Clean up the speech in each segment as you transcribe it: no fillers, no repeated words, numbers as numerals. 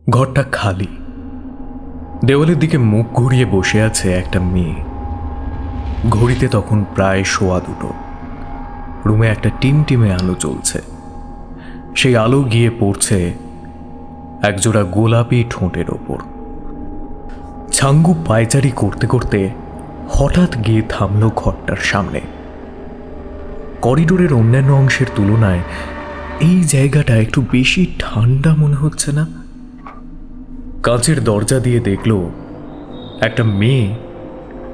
ঘরটা খালি। দেওয়ালের দিকে মুখ ঘুরিয়ে বসে আছে একটা মেয়ে। ঘড়িতে তখন প্রায় 2:15। রুমে একটা টিমটিমে আলো জ্বলছে। সেই আলো গিয়ে পড়ছে একজোড়া গোলাপি ঠোঁটের ওপর। ছাঙ্গু পায়চারি করতে করতে হঠাৎ গিয়ে থামল ঘরটার সামনে। করিডোরের অন্যান্য অংশের তুলনায় এই জায়গাটা একটু বেশি ঠান্ডা মনে হচ্ছে না? কাঁচের দরজা দিয়ে দেখল একটা মেয়ে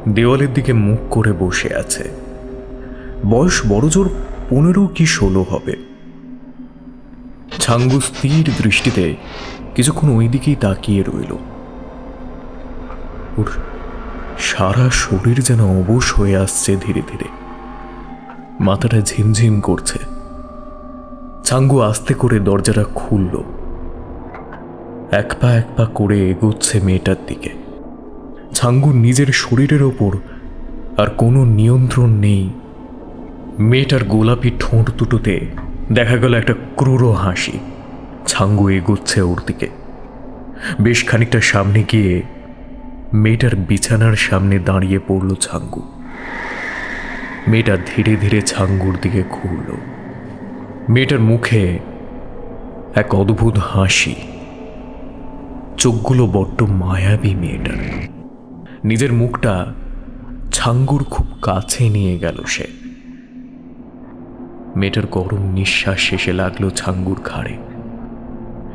দেওয়ালের দিকে মুখ করে বসে আছে। বয়স বড়জোর 15 কি 16 হবে। ছাঙ্গু স্থির দৃষ্টিতে কিছুক্ষণ ওই দিকেই তাকিয়ে রইল। ওর সারা শরীর যেন অবশ হয়ে আসছে ধীরে ধীরে। মাথাটা ঝিমঝিম করছে। ছাঙ্গু আস্তে করে দরজাটা খুলল। এক পা করে এগোচ্ছে মেয়েটার দিকে। ছাঙ্গুর নিজের শরীরের ওপর আর কোনো নিয়ন্ত্রণ নেই। মেয়েটার গোলাপি ঠোঁট দুটোতে দেখা গেল একটা ক্রূর হাসি। ছাঙ্গু এগোচ্ছে ওর দিকে। বেশ খানিকটা সামনে গিয়ে মেয়েটার বিছানার সামনে দাঁড়িয়ে পড়ল ছাঙ্গু। মেয়েটা ধীরে ধীরে ছাঙ্গুর দিকে ঘুরল। মেয়েটার মুখে এক অদ্ভুত হাসি। চোখগুলো বড্ড মায়াবী মেয়েটার। নিজের মুখটা ছাঙ্গুর খুব কাছে নিয়ে গেল সে। মেয়েটার গরম নিঃশ্বাস শেষে লাগলো ছাঙ্গুর ঘাড়ে।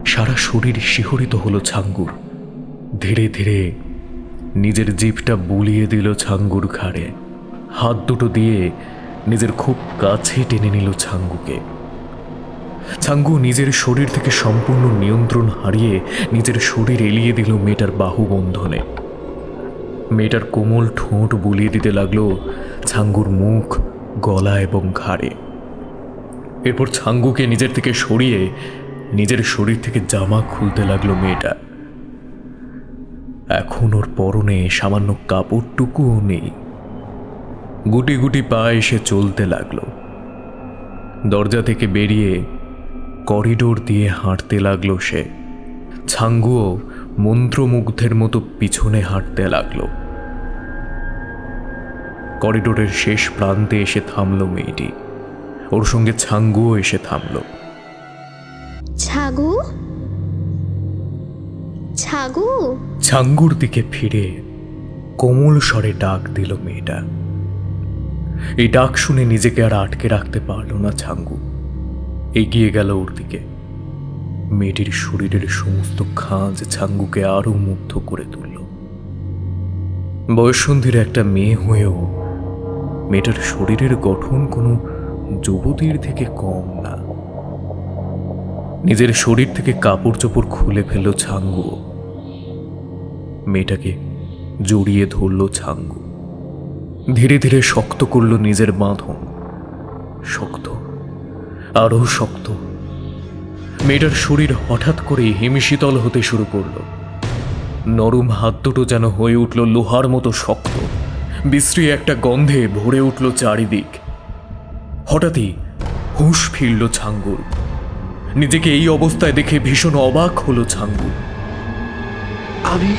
সারা শরীর শিহরিত হলো ছাঙ্গুর। ধীরে ধীরে নিজের জিভটা বুলিয়ে দিল ছাঙ্গুর ঘাড়ে। হাত দুটো দিয়ে নিজের খুব কাছে টেনে নিল ছাঙ্গুকে। ছাঙ্গু নিজের শরীর থেকে সম্পূর্ণ নিয়ন্ত্রণ হারিয়ে নিজের শরীর এলিয়ে দিল মেয়েটার বাহুবন্ধনে। মেয়েটার কোমল ঠোঁট বুলিয়ে দিতে লাগলো ছাঙ্গুর মুখ, গলা এবং ঘাড়ে। এরপর ছাঙ্গুকে নিজের থেকে সরিয়ে নিজের শরীর থেকে জামা খুলতে লাগলো মেয়েটা। এখন ওর পরনে সামান্য কাপড়টুকুও নেই। গুটি গুটি পা এসে চলতে লাগলো। দরজা থেকে বেরিয়ে করিডোর দিয়ে হাঁটতে লাগলো সে। ছাঙ্গুও মন্ত্রমুগ্ধের মতো পিছনে হাঁটতে লাগলো। করিডোরের শেষ প্রান্তে এসে থামল মেয়েটি। ওর সঙ্গে ছাঙ্গুও এসে থামল। ছাগু, ছাগু। ছাঙ্গুর দিকে ফিরে কোমল স্বরে ডাক দিল মেয়েটা। এই ডাক শুনে নিজেকে আর আটকে রাখতে পারল না ছাঙ্গু। এগিয়ে গেল ওর দিকে। মেয়েটির শরীরের সমস্ত খাঁজ ছাঙ্গুকে আরো মুগ্ধ করে তুলল। বয়ঃসন্ধির একটা মেয়ে হয়েও মেয়েটার শরীরের গঠন কোনো যুবতীর থেকে কম না। নিজের শরীর থেকে কাপড় চোপড় খুলে ফেলল ছাঙ্গু। মেয়েটাকে জড়িয়ে ধরল ছাঙ্গু। ধীরে ধীরে শক্ত করল নিজের বাঁধন। শক্ত, আরো শক্ত। মেয়েটার শরীর হঠাৎ করে হিমশীতল হতে শুরু করল। নরম হাত দুটো যেন হয়ে উঠল লোহার মতো শক্ত। বিশ্রী একটা গন্ধে ভরে উঠল চারিদিক। হঠাৎই হুঁশ ফিরল ছাঙ্গুর। নিজেকে এই অবস্থায় দেখে ভীষণ অবাক হলো ছাঙ্গু। আমি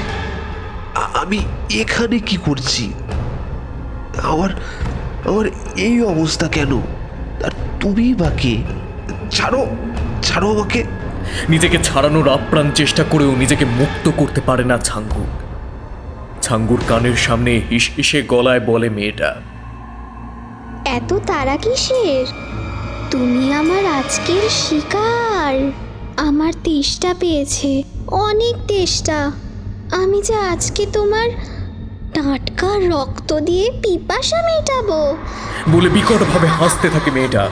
আমি এখানে কি করছি? আমার আমার এই অবস্থা কেন? আর তুমি বা কে? ছাড়ো, ছাড়ো আমাকে। নিজেকে ছাড়ানোর আপ্রাণ চেষ্টা করেও নিজেকে মুক্ত করতে পারে না ছাঙ্গু। ছাঙ্গুর কানের সামনে হিসহিসে গলায় বলে মেয়েটা, এত তারা কিসের? তুমি আমার আজকের শিকার। আমার তেষ্টা পেয়েছে, অনেক তেষ্টা। আমি যে আজকে তোমার টাটকা রক্ত দিয়ে পিপাসা মেটাবো। বলে বিকটভাবে হাসতে থাকে মেয়েটা।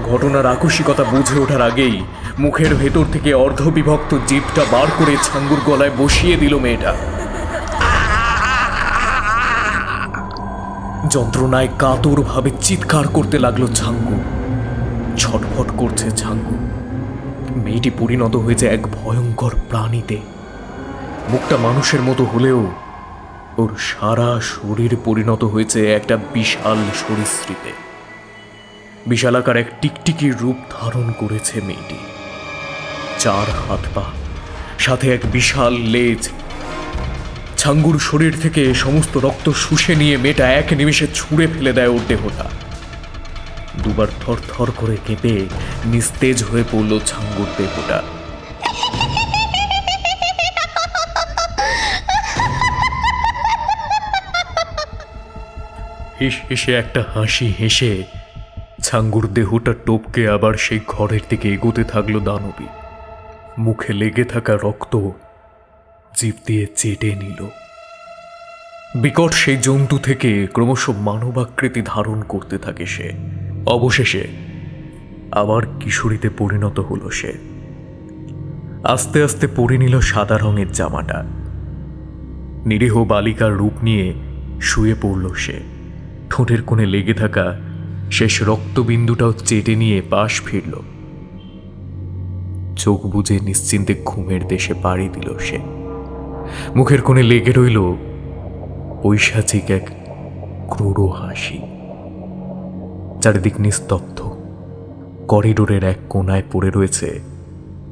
ঘটনার আকস্মিকতা বুঝে ওঠার আগেই মুখের ভেতর থেকে অর্ধবিভক্ত জিভটা বার করে ছাঙ্গুর গলায় বসিয়ে দিল মেয়েটা। যন্ত্রণায় কাতরভাবে চিৎকার করতে লাগলো ছাঙ্গু। ছটফট করছে ছাঙ্গু। মেয়েটি পরিণত হয়েছে এক ভয়ঙ্কর প্রাণীতে। মুখটা মানুষের মতো হলেও ওর সারা শরীর পরিণত হয়েছে একটা বিশাল সরীসৃপে। বিশালাকার এক টিকটিকির রূপ ধারণ করেছে মেয়েটি। 4 হাত পা, সাথে এক বিশাল লেজ। ছাঙ্গুর শরীর থেকে সমস্ত রক্ত শুষে নিয়ে মেয়েটা এক নিমিষে ছুঁড়ে ফেলে দেয় ওর দেহটা। দুবার থর থর করে কেঁপে নিস্তেজ হয়ে পড়ল ছাঙ্গুর দেহটা। হেসে একটা হাসি হেসে ছাঙ্গুর দেহটা টপকে আবার সেই ঘরের দিকে এগোতে থাকলো দানবী। মুখে লেগে থাকা রক্ত জিভ দিয়ে চেটে নিল। বিকট সেই জন্তু থেকে ক্রমশ মানবাকৃতি ধারণ করতে থাকে সে। অবশেষে আবার কিশোরীতে পরিণত হলো সে। আস্তে আস্তে পরে নিল সাদা রঙের জামাটা। নিরীহ বালিকার রূপ নিয়ে শুয়ে পড়ল সে। ঠোঁটের কোণে লেগে থাকা শেষ রক্তবিন্দুটাও চেটে নিয়ে পাশ ফিরল। চোখ বুজে নিশ্চিন্তে ঘুমের দেশে পাড়ি দিল সে। মুখের কোণে লেগে রইল পৈশাচিক এক ক্রূর হাসি। চারিদিক নিস্তব্ধ। করিডোরের এক কোণায় পড়ে রয়েছে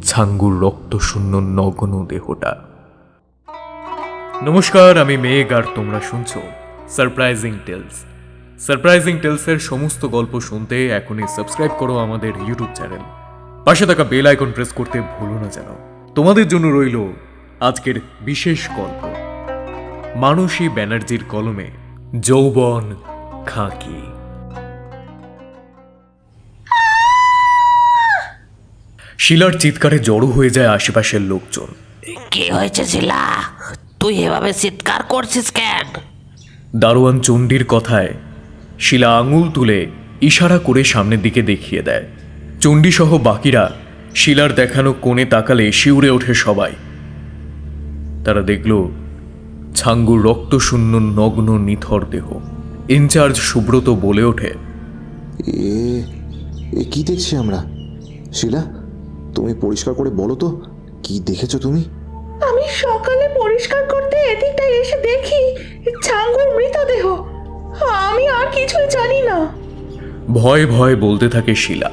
ছাঙ্গুর রক্তশূন্য নগ্ন দেহটা। নমস্কার, আমি মেঘ আর তোমরা শুনছো সারপ্রাইজিং টেলস। সারপ্রাইজিং টেলসের সমস্ত গল্প শুনতে এখনই সাবস্ক্রাইব করো আমাদের ইউটিউব চ্যানেল। পাশে থাকা বেল আইকন প্রেস করতে ভুলো না যেন। তোমাদের জন্য রইল আজকের বিশেষ গল্প, মানসী ব্যানার্জির কলমে যৌবন খাকি। শিলার চিৎকারে জড়ো হয়ে যায় আশেপাশের লোকজন। কি হয়েছে শিলা? তুই এভাবে চিৎকার করছিস কেন? দারোয়ান চণ্ডীর কথায় শিলা আঙুল তুলে ইশারা করে সামনের দিকে দেখিয়ে দেয়। চণ্ডী সহ বাকিরা শিলার দেখানো কোণে তাকালে শিউরে ওঠে সবাই। তারা দেখল ছাঙ্গুর রক্তশূন্য নগ্ন নিথর দেহ। ইনচার্জ সুব্রত বলে ওঠে, এ কি দেখছি আমরা? শিলা, তুমি পরিষ্কার করে বলো তো, কি দেখেছো তুমি? আমি সকালে পরিষ্কার করতে এদিকটায় এসে দেখি ছাঙ্গুর মৃতদেহ। আমি আর কিছুই জানি না। ভয় ভয় বলতে থাকে শিলা।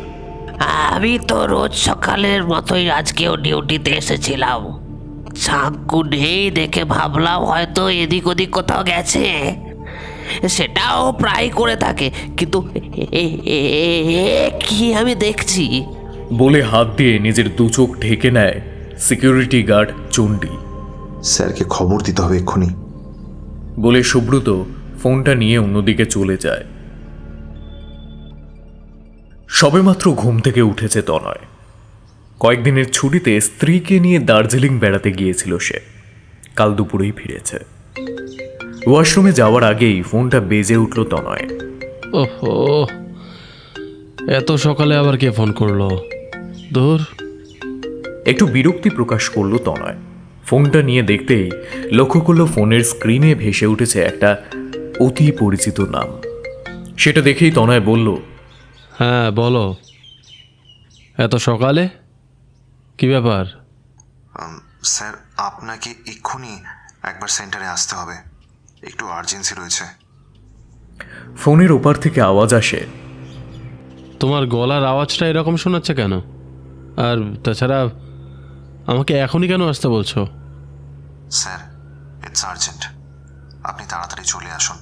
আমি তো রোজ সকালের মতোই আজকেও ডিউটিতে এসেছিলাম। ছাঙ্কু নেই দেখে ভাবলাম হয়তো এদিক ওদিক কোথাও গেছে। সেটাও প্রায় করে থাকে, কিন্তু কি আমি দেখছি? বলে হাত দিয়ে নিজের দু চোখ ঢেকে নেয় সিকিউরিটি গার্ড চণ্ডী। স্যারকে খবর দিতে হবে এক্ষুনি। বলে সুব্রত ফোনটা নিয়ে অন্যদিকে চলে যায়। সবেমাত্র ঘুম থেকে উঠেছে তনয়। কয়েকদিনের ছুটিতে স্ত্রীকে নিয়ে দার্জিলিং বেড়াতে গিয়েছিল সে। কাল দুপুরেই ফিরেছে। ওয়াশরুমে যাওয়ার আগেই ফোনটা বেজে উঠল তনয়। ওহো, এত সকালে আবার কে ফোন করলো? দূর। একটু বিরক্তি প্রকাশ করলো তনয়। ফোনটা নিয়ে দেখতেই লক্ষ্য করলো ফোনের স্ক্রিনে ভেসে উঠেছে একটা অতি পরিচিত নাম। সেটা দেখেই তনয় বলল, হ্যাঁ বলো। এত সকালে কি ব্যাপার? স্যার, আপনাকে এক্ষুনি একবার সেন্টারে আসতে হবে, একটু আর্জেন্সি রয়েছে। ফোনের ওপার থেকে আওয়াজ আসে, তোমার গলার আওয়াজটা এরকম শোনাচ্ছে কেন? আর তাছাড়া আমাকে এখনই কেন আসতে বলছো? স্যার, ইটস আর্জেন্ট, আপনি তাড়াতাড়ি চলে আসুন।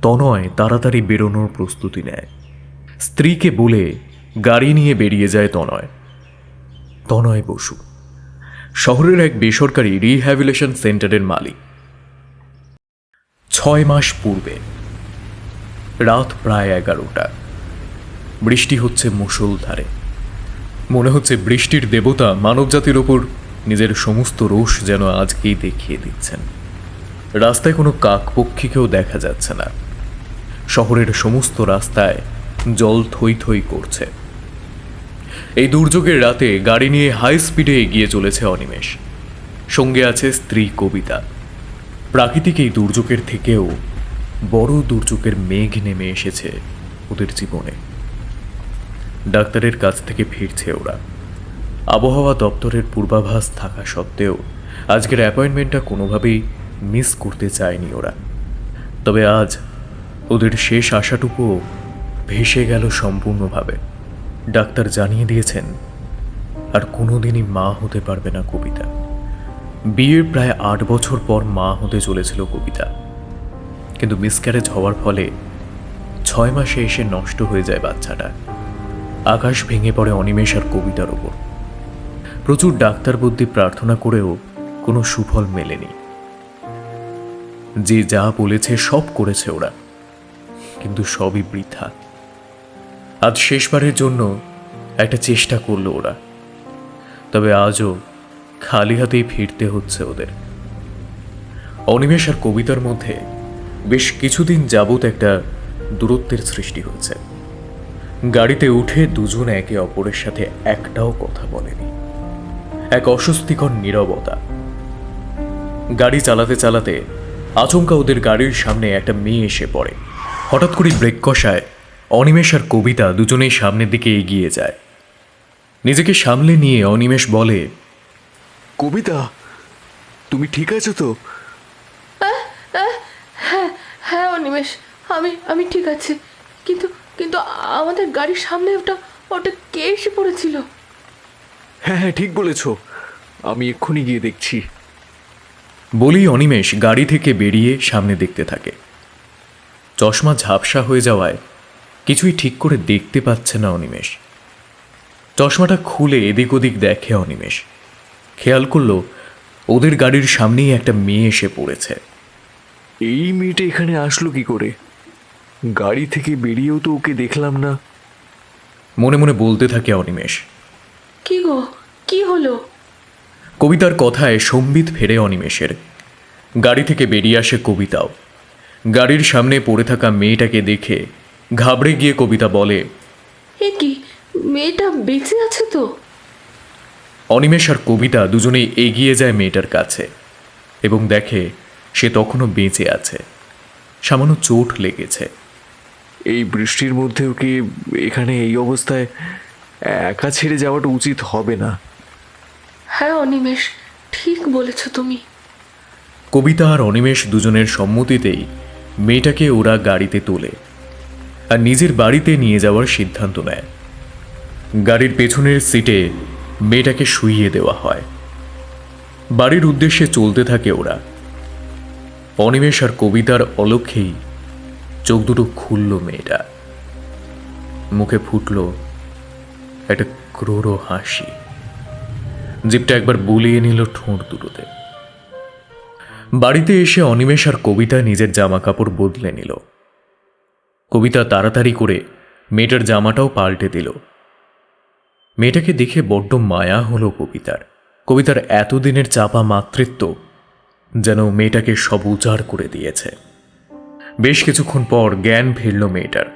তনয় তাড়াতাড়ি বেরোনোর প্রস্তুতি নেয়। স্ত্রীকে বলে গাড়ি নিয়ে বেরিয়ে যায় তনয়। তনয় বসু শহরের এক বেসরকারি রিহ্যাবিলিটেশন সেন্টারের মালিক। 6 মাস পূর্বে রাত প্রায় 11টা। বৃষ্টি হচ্ছে মুষলধারে। মনে হচ্ছে বৃষ্টির দেবতা মানবজাতির ওপর নিজের সমস্ত রোষ যেন আজকেই দেখিয়ে দিচ্ছেন। রাস্তায় কোনো কাকপক্ষীকেও দেখা যাচ্ছে না। শহরের সমস্ত রাস্তায় জল থই থই করছে। এই দুর্যোগের রাতে গাড়ি নিয়ে হাই স্পিডে এগিয়ে চলেছে অনিমেষ। সঙ্গে আছে স্ত্রী কবিতা। প্রাকৃতিক এই দুর্যোগের থেকেও বড় দুর্যোগের মেঘ নেমে এসেছে ওদের জীবনে। ডাক্তারের কাছ থেকে ফিরছে ওরা। আবহাওয়া দপ্তরের পূর্বাভাস থাকা সত্ত্বেও আজকের অ্যাপয়েন্টমেন্টটা কোনোভাবেই মিস করতে চায়নি ওরা। তবে আজ ওদের শেষ আশাটুকুও ভেসে গেল সম্পূর্ণভাবে। ডাক্তার জানিয়ে দিয়েছেন আর কোনোদিনই মা হতে পারবে না কবিতা। বিয়ের প্রায় 8 বছর পর মা হতে চলেছিল কবিতা, কিন্তু মিসক্যারেজ হওয়ার ফলে 6 মাসে এসে নষ্ট হয়ে যায় বাচ্চাটা। আকাশ ভেঙে পড়ে অনিমেষ আর কবিতার ওপর। প্রচুর ডাক্তার বুদ্ধি প্রার্থনা করেও কোনো সুফল মেলেনি। যে যা বলেছে সব করেছে ওরা, কিন্তু সবই বৃথা। আজ শেষবারের জন্য একটা চেষ্টা করলো ওরা, তবে আজও খালি হাতেই ফিরতে হচ্ছে ওদের। অনিমেষ আর কবিতার মধ্যে বেশ কিছুদিন যাবৎ একটা দূরত্বের সৃষ্টি হয়েছে। গাড়িতে উঠে দুজন একে অপরের সাথে একটাও কথা বলেনি। এক অস্বস্তিকর নীরবতা। গাড়ি চালাতে চালাতে আচমকা ওদের গাড়ির সামনে একটা মেয়ে এসে পড়ে। হঠাৎ করে ব্রেক কষায় অনিমেষ আর কবিতা দুজনেই সামনের দিকে এগিয়ে যায়। নিজেকে সামলে নিয়ে অনিমেষ বলে, কবিতা, তুমি ঠিক আছো তো? হ্যাঁ অনিমেষ, আমি ঠিক আছি, কিন্তু কিন্তু আমাদের গাড়ির সামনে ওটা কে এসে পড়েছিল? হ্যাঁ হ্যাঁ, ঠিক বলেছ, আমি এক্ষুনি গিয়ে দেখছি। বলেই অনিমেষ গাড়ি থেকে বেরিয়ে সামনে দেখতে থাকে। চশমা ঝাপসা হয়ে যাওয়ায় কিছুই ঠিক করে দেখতে পাচ্ছে না অনিমেষ। চশমাটা খুলে এদিক ওদিক দেখে অনিমেষ। খেয়াল করলো ওদের গাড়ির সামনেই একটা মেয়ে এসে পড়েছে। এই মেয়েটা এখানে আসলো কি করে? গাড়ি থেকে বেরিয়েও তো ওকে দেখলাম না। মনে মনে বলতে থাকে অনিমেষ। কি গো, কি হলো? কবিতার কথায় সম্বিত ফেরে অনিমেষের। গাড়ি থেকে বেরিয়ে আসে কবিতাও। গাড়ির সামনে পড়ে থাকা মেয়েটাকে দেখে ঘাবড়ে গিয়ে কবিতা বলে, এ কি, মেয়েটা বেঁচে আছে তো? অনিমেষ আর কবিতা দুজনেই এগিয়ে যায় মেয়েটার কাছে এবং দেখে সে তখনও বেঁচে আছে। সামান্য চোট লেগেছে। এই বৃষ্টির মধ্যেও কি এখানে এই অবস্থায় একা ছেড়ে যাওয়াটা উচিত হবে না। হ্যাঁ অনিমেষ, ঠিক বলেছ তুমি। কবিতা আর অনিমেষ দুজনের সম্মতিতেই মেয়েটাকে ওরা গাড়িতে তোলে আর নিজের বাড়িতে নিয়ে যাওয়ার সিদ্ধান্ত নেয়। গাড়ির পেছনের সিটে মেয়েটাকে শুইয়ে দেওয়া হয়। বাড়ির উদ্দেশ্যে চলতে থাকে ওরা। অনিমেষ আর কবিতার অলক্ষ্যেই চোখ দুটো খুলল মেয়েটা। মুখে ফুটল একটা ক্রোড় হাসি। জিভটা একবার বুলিয়ে নিল ঠোঁট দুটোতে। বাড়িতে এসে অনিমেষ আর কবিতা নিজের জামা কাপড় বদলে নিল। কবিতা তাড়াতাড়ি করে মেয়েটার জামাটাও পাল্টে দিল। মেয়েটাকে দেখে বড্ড মায়া হলো কবিতার। কবিতার এতদিনের চাপা মাতৃত্ব যেন মেয়েটাকে সব উজাড় করে দিয়েছে। বেশ কিছুক্ষণ পর জ্ঞান ফিরল মেয়েটার।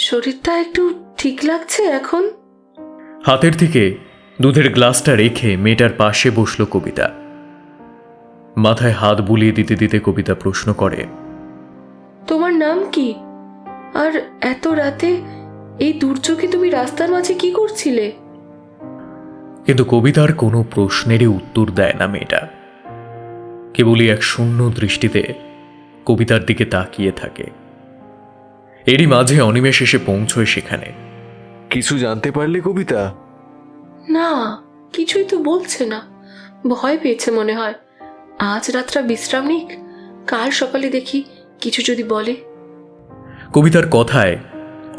শরীরটা একটু ঠিক লাগছে এখন? হাতের থেকে দুধের গ্লাসটা রেখে মেয়েটার পাশে বসল কবিতা। মাথায় হাত বুলিয়ে দিতে দিতে কবিতা প্রশ্ন করে, তোমার নাম কি? আর এত রাতে এই দুর্যোগে তুমি রাস্তার মাঝে কি করছিলে? কিন্তু কবিতার কোনো প্রশ্নেরই উত্তর দেয় না মেয়েটা। কেবলই এক শূন্য দৃষ্টিতে কবিতার দিকে তাকিয়ে থাকে। এরই মাঝে অনিমেষ এসে পৌঁছয় সেখানে। কিছু জানতে পারলে কবিতা? না, কিছুই তো বলছে না। ভয় পেয়েছে মনে হয়। আজ রাতটা বিশ্রাম নিক, কাল সকালে দেখি কিছু যদি বলে। কবিতার কথায়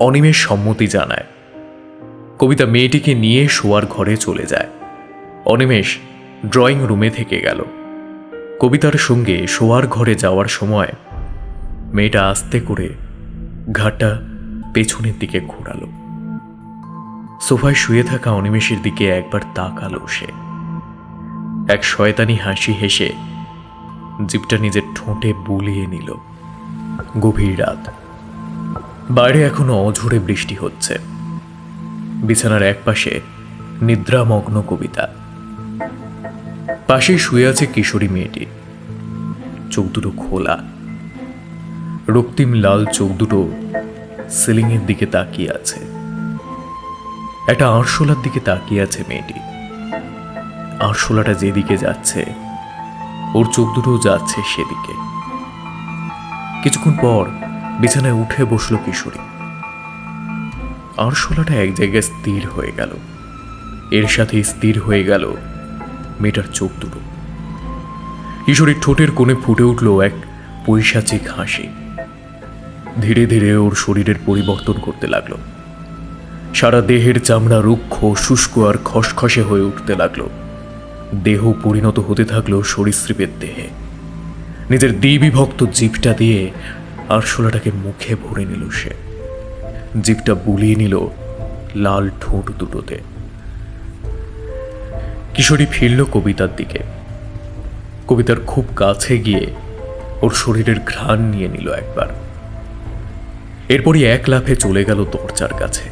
অনিমেষ সম্মতি জানায়। কবিতা মেয়েটিকে নিয়ে শোয়ার ঘরে চলে যায়। অনিমেষ ড্রয়িং রুমে থেকে গেল। কবিতার সঙ্গে শোয়ার ঘরে যাওয়ার সময় মেয়েটা আস্তে করে ঘাটটা পেছনের দিকে ঘোরালো। সোফায় শুয়ে থাকা অনিমেষের দিকে একবার তাকালো সে। এক শয়তানি হাসি হেসে জিভটা নিজের ঠোঁটে বুলিয়ে নিল। গভীর রাত। বাইরে এখনো অঝোরে বৃষ্টি হচ্ছে। বিছানার একপাশে নিদ্রামগ্ন কবিতা। পাশেই শুয়ে আছে কিশোরী মেয়েটি। চোখ দুটো খোলা, রক্তিম লাল চোখ দুটো সিলিংয়ের দিকে তাকিয়ে আছে। একটা আরশোলার দিকে তাকিয়ে আছে মেয়েটি। আরশোলাটা যেদিকে যাচ্ছে ওর চোখ দুটো যাচ্ছে সেদিকে। কিছুক্ষণ পর বিছানায় উঠে বসলো কিশোরী। আরশোলাটা এক জায়গায় স্থির হয়ে গেল এর সাথে স্থির হয়ে গেল মেয়েটার চোখ দুটো। কিশোরীর ঠোঁটের কোণে ফুটে উঠল এক পৈশাচিক হাসি। ধীরে ধীরে ওর শরীরের পরিবর্তন করতে লাগলো। সারা দেহের চামড়া রুক্ষ, শুষ্ক আর খসখসে হয়ে উঠতে লাগলো। দেহ পরিণত হতে থাকলো সরীসৃপের দেহে। নিজের দ্বিবিভক্ত জিভটা দিয়ে আরশোলাটাকে মুখে ভরে নিল সে। জিভটা বুলিয়ে নিল লাল ঠোঁট দুটোতে। কিশোরী ফিরল কবিতার দিকে। কবিতার খুব কাছে গিয়ে ওর শরীরের ঘ্রাণ নিয়ে নিল একবার। এরপরই এক লাফে চলে গেল দরজার কাছে।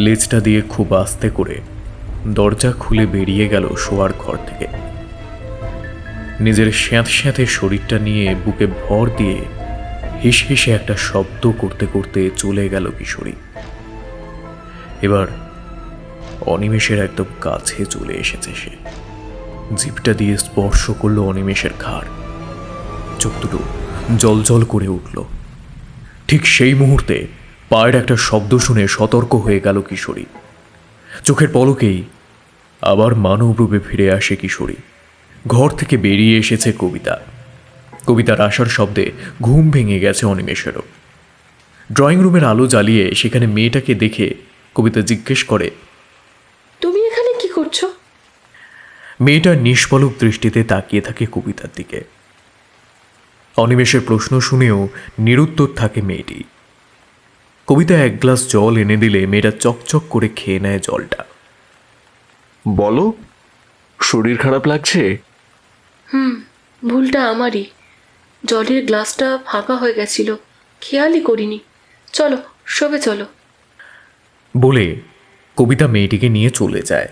লেজটা দিয়ে খুব আস্তে করে দরজা খুলে বেরিয়ে গেল শোয়ার ঘর থেকে। নিজের স্যাঁত স্যাঁতে শরীরটা নিয়ে বুকে ভর দিয়ে হিস হিসে একটা শব্দ করতে করতে চলে গেল কিশোরী। এবার অনিমেষের একদম কাছে চলে এসেছে সে। জিভটা দিয়ে স্পর্শ করলো অনিমেষের ঘাড়। চোখ দুটো জল জল করে উঠল। ঠিক সেই মুহূর্তে পায়ের একটা শব্দ শুনে সতর্ক হয়ে গেল কিশোরী। চোখের পলকেই আবার মানব রূপে ফিরে আসে কিশোরী। ঘর থেকে বেরিয়ে এসেছে কবিতা। কবিতার আসার শব্দে ঘুম ভেঙে গেছে অনিমেষেরও। ড্রয়িং রুমের আলো জ্বালিয়ে সেখানে মেয়েটাকে দেখে কবিতা জিজ্ঞেস করে, তুমি এখানে কি করছো? মেয়েটার নিষ্পলক দৃষ্টিতে তাকিয়ে থাকে কবিতার দিকে। অনিমেষের প্রশ্ন শুনেও নিরুত্তর থাকে মেয়েটি। কবিতা এক গ্লাস জল এনে দিলে মেয়েটা চকচক করে খেয়ে নেয় জলটা। বলো, শরীর খারাপ লাগছে? ভুলটা আমারই। জলের গ্লাসটা ফাঁকা হয়ে গেছিল, খেয়ালই করিনি। চলো, শোবে চলো। বলে কবিতা মেয়েটিকে নিয়ে চলে যায়।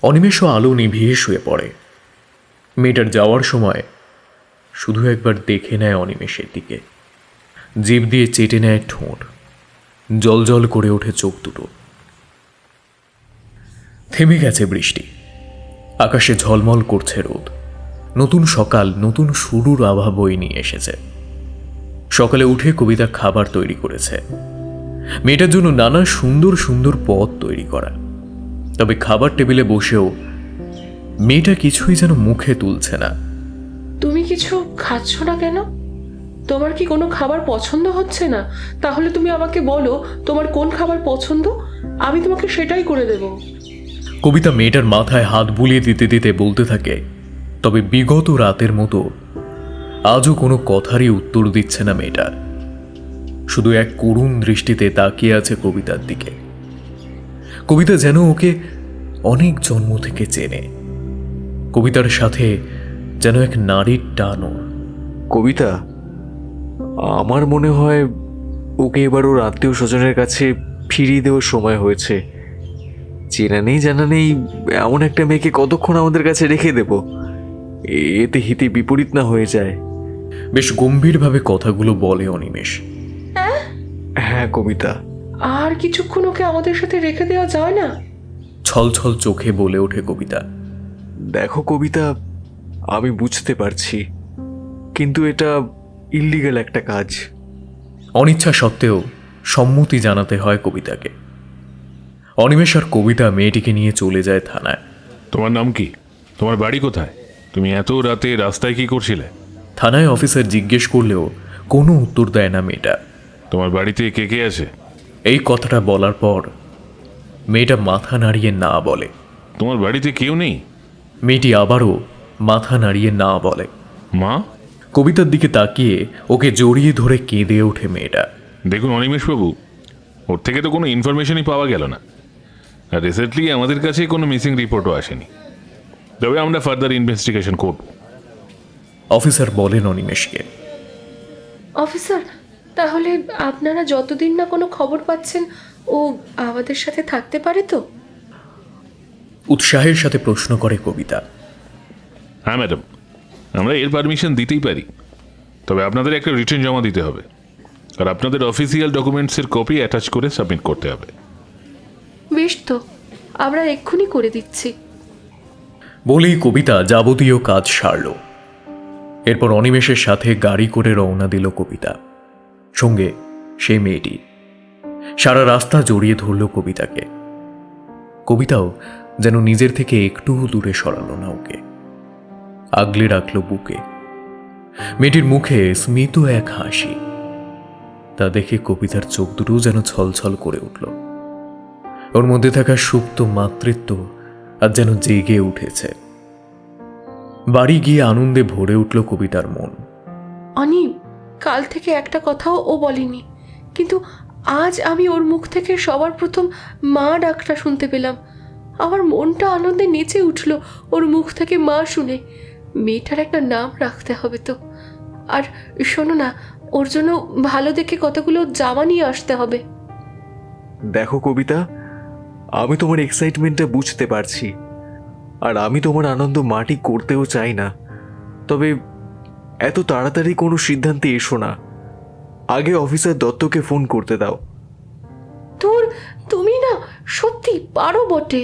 অনিমেষও আলো নিভিয়ে শুয়ে পড়ে। মেয়েটার যাওয়ার সময় শুধু একবার দেখে নেয় অনিমেষের দিকে। জিভ দিয়ে চেটে নেয় ঠোঁট। জল জল করে ওঠে চোখ দুটো। থেমে গেছে বৃষ্টি। আকাশে ঝলমল করছে রোদ। নতুন সকাল, নতুন শুরুর আভা বয়ে নিয়ে এসেছে। সকালে উঠে কবিতা খাবার তৈরি করেছে। মেয়েটার জন্য নানা সুন্দর সুন্দর পদ তৈরি করা। তবে খাবার টেবিলে বসেও মেয়েটা কিছুই যেন মুখে তুলছে না। তুমি কিছু খাচ্ছ না কেন? তোমার কি কোনো খাবার পছন্দ হচ্ছে না? তাহলে তুমি আমাকে বলো তোমার কোন খাবার পছন্দ, আমি তোমাকে সেটাই করে দেব। কবিতা মেয়েটার মাথায় হাত বুলিয়ে দিতে দিতে বলতে থাকে, তবে বিগত রাতের মতো আজও কোনো কথারই উত্তর দিচ্ছে না মেয়েটা। শুধু এক করুণ দৃষ্টিতে তাকিয়ে আছে কবিতার দিকে। কবিতা যেন ওকে অনেক জন্ম থেকে চেনে। কবিতার সাথে যেন এক নারীর টান ওর। কবিতা, আমার মনে হয় ওকে এবার ওর আত্মীয় স্বজনের কাছে ফিরিয়ে দেওয়ার সময় হয়েছে। চেনা নেই জানা নেই এমন একটা মেয়েকে কতক্ষণ আমাদের কাছে রেখে দেব? এতে হিতে বিপরীত না হয়ে যায়। বেশ গম্ভীরভাবে কথাগুলো বলে অনিমেষ। হ্যাঁ কবিতা। আর কিছুক্ষণ ওকে আমাদের সাথে রেখে দেওয়া যায় না? ছলছল চোখে বলে ওঠে কবিতা। দেখো কবিতা, আমি বুঝতে পারছি, কিন্তু এটা ইল্লিগাল একটা কাজ। অনিচ্ছা সত্ত্বেও সম্মতি জানাতে হয় কবিতাকে। অনিমেষ আর কবিতা মেয়েটিকে নিয়ে চলে যায় থানায়। তোমার নাম কি? তোমার বাড়ি কোথায়? তুমি এত রাতে রাস্তায় কি করছিলে? থানায় অফিসার জিজ্ঞেস করলেও কোনো উত্তর দেয় না মেয়েটা। তোমার বাড়িতে কে কে আছে? এই কথাটা বলার পর মেয়েটা মাথা নাড়িয়ে না বলে। তোমার বাড়িতে কেউ নেই? মেয়েটি আবারও মাথা নাড়িয়ে না বলে। মা? কবিতার দিকে তাকিয়ে ওকে জড়িয়ে ধরে কেঁদে ওঠে মেয়েটা। দেখুন অনিমেষবাবু, ওর থেকে তো কোনো ইনফরমেশনই পাওয়া গেল না। আর রিসেন্টলি আমাদের কাছে কোনো মিসিং রিপোর্টও আসেনি। তবে আমরা ফার্দার ইনভেস্টিগেশন করব। অফিসার বলেন অনিমেষকে। অফিসার, তাহলে আপনারা যতদিন না কোনো খবর পাচ্ছেন ও আমাদের সাথে থাকতে পারে তো? উৎসাহের সাথে প্রশ্ন করে কবিতা। হ্যাঁ ম্যাডাম, আমরা এর পারমিশন দিতেই পারি। তবে আপনাদের একটা রিটার্ন জমা দিতে হবে, আর আপনাদের অফিসিয়াল ডকুমেন্টসের কপি অ্যাটাচ করে সাবমিট করতে হবে। বেশ তো, আমরা এক্ষুনি করে দিচ্ছি। বলেই কবিতা যাবতীয় কাজ সারল। এরপর অনিমেষের সাথে গাড়ি করে রওনা দিল কবিতা। সঙ্গে সেই মেয়েটি। সারা রাস্তা জড়িয়ে ধরল কবিতাকে। কবিতাও যেন নিজের থেকে একটুও দূরে সরালো না ওকে, আগলে রাখলো বুকে। মেয়েটির মুখে স্মিত এক হাসি, তা দেখে কবিতার চোখ দুটো যেন ছলছল করে উঠল। ওর মধ্যে থাকা সুপ্ত মাতৃত্ব আর যেন জেগে উঠেছে। বাড়ি গিয়ে আনন্দে ভরে উঠল কবিতার মন। অনি, কাল থেকে একটা কথাও ও বলেনি, কিন্তু আজ আমি ওর মুখ থেকে সবার প্রথম মা ডাকটা শুনতে পেলাম। আমার মনটা আনন্দে নেচে উঠল ওর মুখ থেকে মা শুনে। মেয়েটার একটা নাম রাখতে হবে তো। আর শোনো না, ওর জন্য ভালো দেখে কতগুলো জামা নিয়ে আসতে হবে। দেখো কবিতা, আমি তোমার এক্সাইটমেন্টটা বুঝতে পারছি, আর আমি তোমার আনন্দ মাটি করতেও চাই না। তবে এত তাড়াতাড়ি কোনো সিদ্ধান্তে এসো না, আগে অফিসার দত্তকে ফোন করতে দাও। তুমি না সত্যি পারো বটে।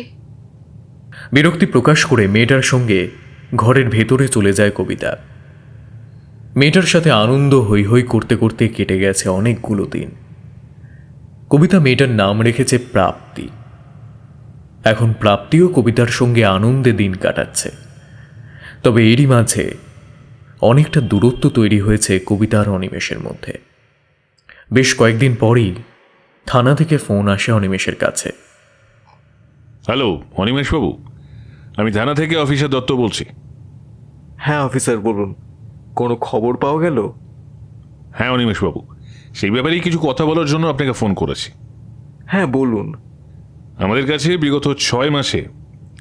বিরক্তি প্রকাশ করে মেয়েটার সঙ্গে ঘরের ভেতরে চলে যায় কবিতা। মেয়েটার সাথে আনন্দ হৈ হৈ করতে করতে কেটে গেছে অনেকগুলো দিন। কবিতা মেয়েটার নাম রেখেছে প্রাপ্তি। এখন প্রাপ্তিও কবিতার সঙ্গে আনন্দে দিন কাটাচ্ছে। তবে এরই মাঝে অনেকটা দূরত্ব তৈরি হয়েছে কবিতা আর অনিমেষের মধ্যে। বেশ কয়েকদিন পরই থানা থেকে ফোন আসে অনিমেষের কাছে। হ্যালো অনিমেষবাবু, আমি থানা থেকে অফিসার দত্ত বলছি। হ্যাঁ অফিসার বলুন, কোনো খবর পাওয়া গেল? হ্যাঁ অনিমেষবাবু, সেই ব্যাপারেই কিছু কথা বলার জন্য আপনাকে ফোন করেছি। হ্যাঁ বলুন। আমাদের কাছে বিগত 6 মাসে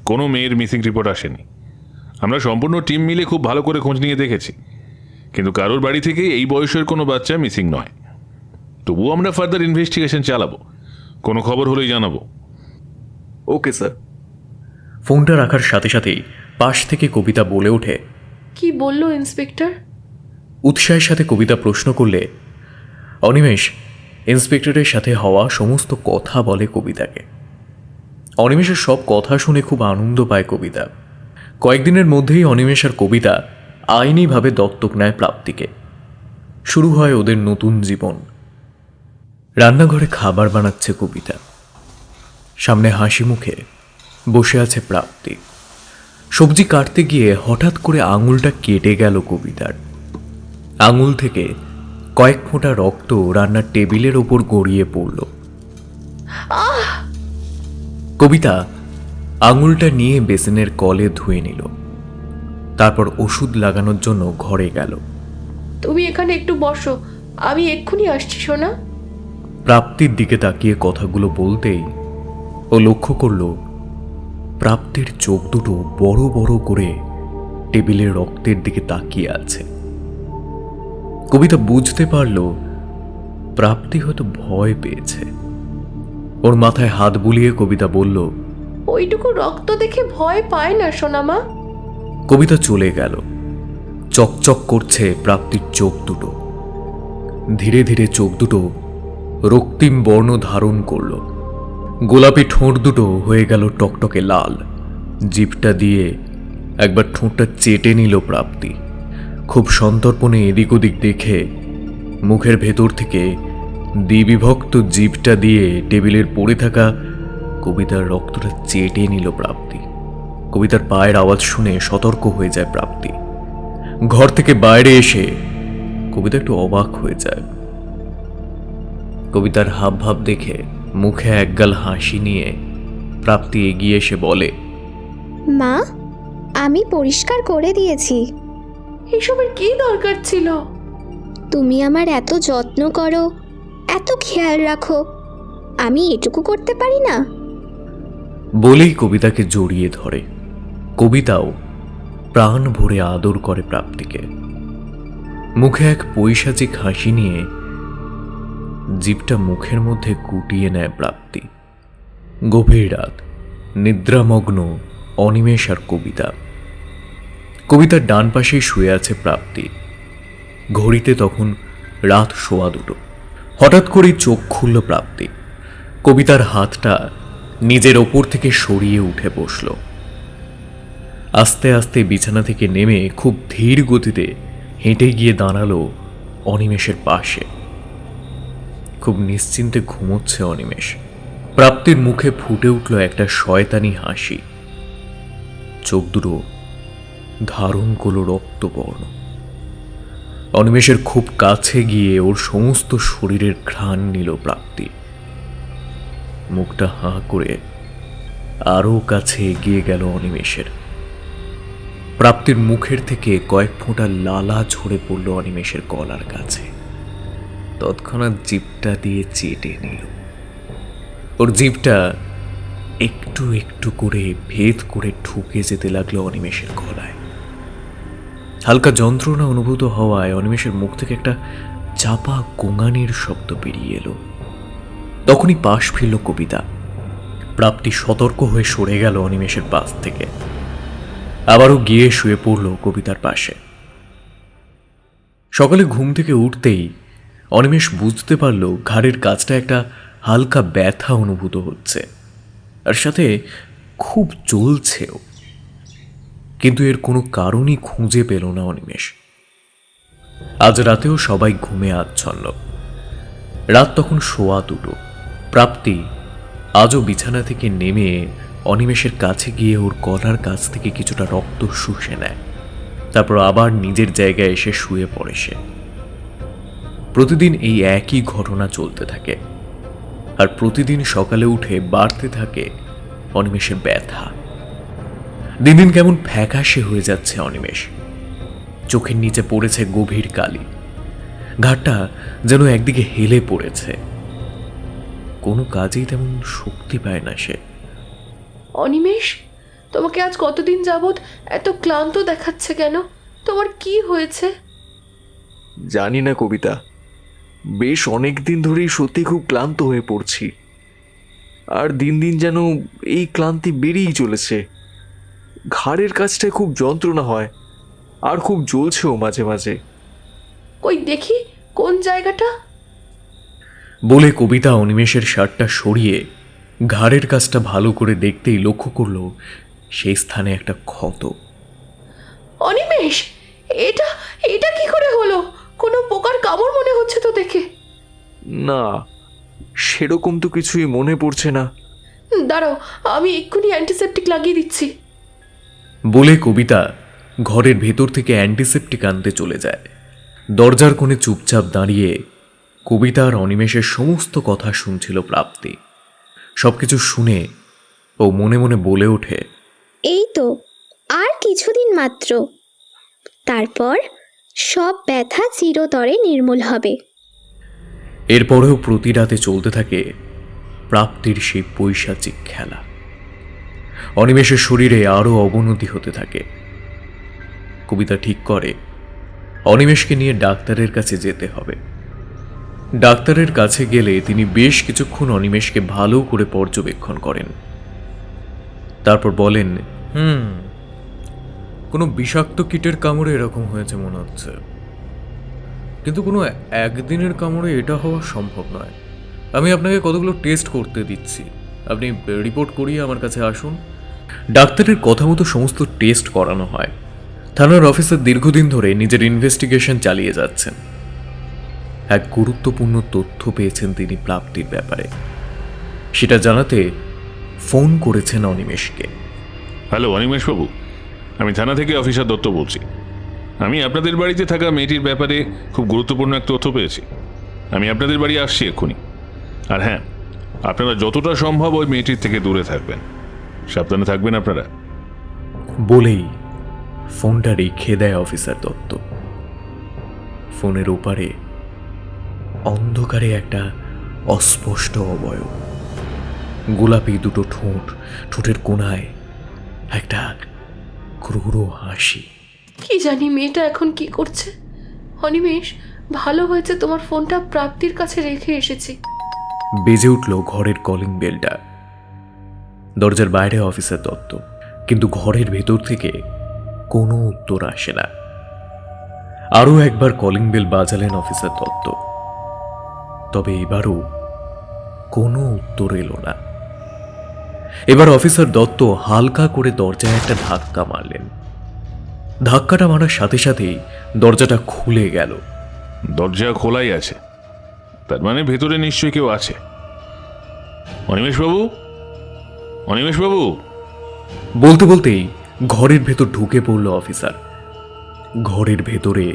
কোনো মেয়ের মিসিং রিপোর্ট আসেনি। আমরা সম্পূর্ণ টিম মিলে খুব ভালো করে খোঁজ নিয়ে দেখেছি, কিন্তু কারোর বাড়ি থেকে এই বয়সের কোনো বাচ্চা মিসিং নয়। তবুও আমরা ফার্দার ইনভেস্টিগেশন চালাবো, কোনো খবর হলেই জানাবো। Okay sir. ফোনটা রাখার সাথে সাথেই পাশ থেকে কবিতা বলে ওঠে। কি বললো ইন্সপেক্টর? উৎসাহের সাথে কবিতা প্রশ্ন করলে অনিমেষ ইন্সপেক্টরের সাথে হওয়া সমস্ত কথা বলে কবিতাকে। অনিমেষের সব কথা শুনে খুব আনন্দ পায় কবিতা। কয়েকদিনের মধ্যেই অনিমেষ আর কবিতা আইনিভাবে দত্তক নেয় প্রাপ্তিকে। শুরু হয় ওদের নতুন জীবন। রান্নাঘরে খাবার বানাচ্ছে কবিতা, সামনে হাসি মুখে বসে আছে প্রাপ্তি। সবজি কাটতে গিয়ে হঠাৎ করে আঙুলটা কেটে গেল কবিতার। আঙুল থেকে কয়েক ফোঁটা রক্ত রান্নার টেবিলের ওপর গড়িয়ে পড়ল। কবিতা আঙুলটা নিয়ে বেসিনের কলে ধুয়ে নিল, তারপর ওষুধ লাগানোর জন্য ঘরে গেল। তুমি এখানে একটু বসো, আমি এক্ষুনি আসছি সোনা। প্রাপ্তির দিকে তাকিয়ে কথাগুলো বলতেই ও লক্ষ্য করল প্রাপ্তির চোখ দুটো বড় বড় করে টেবিলের রক্তের দিকে তাকিয়ে আছে। কবিতা বুঝতে পারল প্রাপ্তি হয়তো ভয় পেয়েছে। ওর মাথায় হাত বুলিয়ে কবিতা বলল, ওইটুকু রক্ত দেখে ভয় পায় না সোনামা। কবিতা চলে গেল। চকচক করছে প্রাপ্তির চোখ দুটো। ধীরে ধীরে চোখ দুটো রক্তিম বর্ণ ধারণ করল। গোলাপি ঠোঁট দুটো হয়ে গেল টকটকে লাল। জিভটা দিয়ে একবার ঠোঁটটা চেটে নিল প্রাপ্তি। খুব সন্তর্পণে এদিক ওদিক দেখে মুখের ভেতর থেকে দ্বিবিভক্ত জিভটা দিয়ে টেবিলের পড়ে থাকা কবিতার রক্তটা চেটে নিল প্রাপ্তি। কবিতার পায়ের আওয়াজ শুনে সতর্ক হয়ে যায় প্রাপ্তি। ঘর থেকে বাইরে এসে কবিতা একটু অবাক হয়ে যায়। কবিতার হাব ভাব দেখে মুখে একগাল হাসি নিয়ে প্রাপ্তি এগিয়ে এসে বলে, মা, আমি পরিষ্কার করে দিয়েছি। এসবের কি দরকার ছিল? তুমি আমার এত যত্ন করো, এত খেয়াল রাখো, আমি এটুকু করতে পারি না? বলেই কবিতাকে জড়িয়ে ধরে। কবিতাও প্রাণ ভরে আদর করে প্রাপ্তিকে। মুখে এক পৈশাচিক হাসি নিয়ে জিভটা মুখের মধ্যে গুটিয়ে নেয় প্রাপ্তি। গভীর রাত, নিদ্রামগ্ন অনিমেষ আর কবিতা। কবিতার ডান পাশেই শুয়ে আছে প্রাপ্তি। ঘড়িতে তখন রাত 2:15। হঠাৎ করেই চোখ খুলল প্রাপ্তি। কবিতার হাতটা নিজের ওপর থেকে সরিয়ে উঠে বসল। আস্তে আস্তে বিছানা থেকে নেমে খুব ধীর গতিতে হেঁটে গিয়ে দাঁড়ালো অনিমেষের পাশে। খুব নিশ্চিন্তে ঘুমোচ্ছে অনিমেষ। প্রাপ্তির মুখে ফুটে উঠল একটা শয়তানি হাসি। চোখ দুটো ধারণ করল রক্তবর্ণ। অনিমেষের খুব কাছে গিয়ে ওর সমস্ত শরীরের ঘ্রাণ নিল প্রাপ্তি। মুখটা হাঁ করে আরও কাছে এগিয়ে গেল অনিমেষের। প্রাপ্তির মুখের থেকে কয়েক ফোঁটা লালা ঝরে পড়ল অনিমেষের গলার কাছে। তৎক্ষণাৎ জিভটা দিয়ে চেটে নিল। ওর জিভটা একটু একটু করে ভেদ করে ঢুকে যেতে লাগলো অনিমেষের গলায়। হালকা যন্ত্রণা অনুভূত হওয়ায় অনিমেষের মুখ থেকে একটা চাপা গোঙানির শব্দ বেরিয়ে এলো। তখনই পাশ ফিরল কবিতা। প্রাপ্তি সতর্ক হয়ে সরে গেল অনিমেষের পাশ থেকে। আবারও গিয়ে শুয়ে পড়ল কবিতার পাশে। সকালে ঘুম থেকে উঠতেই অনিমেষ বুঝতে পারল ঘাড়ের কাছটা একটা হালকা ব্যথা অনুভূত হচ্ছে, আর সাথে খুব জ্বলছেও। কিন্তু এর কোনো কারণই খুঁজে পেল না অনিমেষ। আজ রাতেও সবাই ঘুমে আচ্ছন্ন। রাত তখন 2:15। প্রাপ্তি আজও বিছানা থেকে নেমে অনিমেষের কাছে গিয়ে ওর গলার কাছ থেকে কিছুটা রক্ত শুষে নেয়। তারপর আবার নিজের জায়গায় এসে শুয়ে পড়ে সে। প্রতিদিন এই একই ঘটনা চলতে থাকে, আর প্রতিদিন সকালে উঠে বাড়তে থাকে অনিমেষের ব্যথা। দিন দিন কেমন ফ্যাকাশে হয়ে যাচ্ছে অনিমেষ। চোখের নিচে পড়েছে গভীর কালি। ঘাটটা যেন একদিকে হেলে পড়েছে। কোনো কাজেই তেমন শক্তি পায় না সে। অনিমেষ, তোমাকে আজ কতদিন যাবৎ এত ক্লান্ত দেখাচ্ছে কেন? তোমার কি হয়েছে? জানি না কবিতা, বেশ অনেক দিন ধরেই সত্যি খুব ক্লান্ত হয়ে পড়ছি। আর দিন দিন যেন এই ক্লান্তি বেড়েই চলেছে। ঘাড়ের কাছটায় খুব যন্ত্রণা হয়, আর খুব জ্বলছেও মাঝে মাঝে। কই দেখি কোন জায়গাটা? বলে কবিতা অনিমেষের শার্টটা সরিয়ে ঘাড়ের কাছটা ভালো করে দেখতেই লক্ষ্য করল সেই স্থানে একটা ক্ষত। অনিমেষ, এটা এটা কি করে হলো? কোনো পোকার কামড় মনে হচ্ছে তো দেখে। না, সেরকম তো কিছুই মনে পড়ছে না। দাঁড়াও, আমি এক্ষুনি অ্যান্টিসেপটিক লাগিয়ে দিচ্ছি। বলে কবিতা ঘরের ভেতর থেকে অ্যান্টিসেপটিক আনতে চলে যায়। দরজার কোণে চুপচাপ দাঁড়িয়ে কবিতা আর অনিমেষের সমস্ত কথা শুনছিল প্রাপ্তি। সবকিছু শুনে ও মনে মনে বলে ওঠে, এই তো আর কিছুদিন মাত্র, তারপর সব ব্যথা চিরতরে নির্মূল হবে। এরপরেও প্রতি রাতে চলতে থাকে প্রাপ্তির সেই পৈশাচিক খেলা। অনিমেষের শরীরে আরও অবনতি হতে থাকে। কবিতা ঠিক করে অনিমেষকে নিয়ে ডাক্তারের কাছে যেতে হবে। ডাক্তারের কাছে গেলে তিনি বেশ কিছুক্ষণ অনিমেষকে ভালো করে পর্যবেক্ষণ করেন। তারপর বলেন, কোনো বিষাক্ত কীটের কামড়ে এরকম হয়েছে মনে হচ্ছে, কিন্তু কোনো একদিনের কামড়ে এটা হওয়া সম্ভব নয়। আমি আপনাকে কতগুলো টেস্ট করতে দিচ্ছি, আপনি রিপোর্ট করিয়ে আমার কাছে আসুন। ডাক্তারের কথা মতো সমস্ত টেস্ট করানো হয়। থানার অফিসার দীর্ঘদিন ধরে নিজের ইনভেস্টিগেশন চালিয়ে যাচ্ছেন। এক গুরুত্বপূর্ণ তথ্য পেয়েছেন তিনি প্রাপ্তির ব্যাপারে। সেটা জানাতে ফোন করেছেন অনিমেষকে। হ্যালো অনিমেষবাবু, আমি থানা থেকে অফিসার দত্ত বলছি। আমি আপনাদের বাড়িতে থাকা মেয়েটির ব্যাপারে খুব গুরুত্বপূর্ণ এক তথ্য পেয়েছি। আমি আপনাদের বাড়ি আসছি এক্ষুনি। আর হ্যাঁ, আপনারা যতটা সম্ভব ওই মেয়েটির থেকে দূরে থাকবেন। সাবধানে থাকবেন আপনারা। বলেই ফোনটা রেখে দেয় অফিসার দত্ত। ফোনের ওপারে অন্ধকারে একটা অস্পষ্ট অবয়ব। গোলাপি দুটো ঠোঁট, ঠোঁটের কোণায় একটা ক্রূর হাসি। কি জানি মেয়েটা এখন কি করছে। অনিমেষ, ভালো হয়েছে তোমার ফোনটা প্রাপ্তির কাছে রেখে এসেছি। বেজে উঠল ঘরের কলিং বেলটা। দরজার বাইরে অফিসার দত্ত, কিন্তু ঘরের ভেতর থেকে কোনো উত্তর আসে না। আরও একবার কলিং বেল বাজালেন অফিসার দত্ত, তবে এবারও কোনো উত্তর এলো না। এবার অফিসার দত্ত হালকা করে দরজায় একটা ধাক্কা মারলেন। ধাক্কাটা মারার সাথে সাথেই দরজাটা খুলে গেল। দরজা খোলাই আছে, তার মানে ভেতরে নিশ্চয়ই কেউ আছে। অনিমেষবাবু, অনিমেষবাবু। বলতে বলতেই ঘরের ভেতর ঢুকে পড়ল অফিসার। ঘরের ভেতরে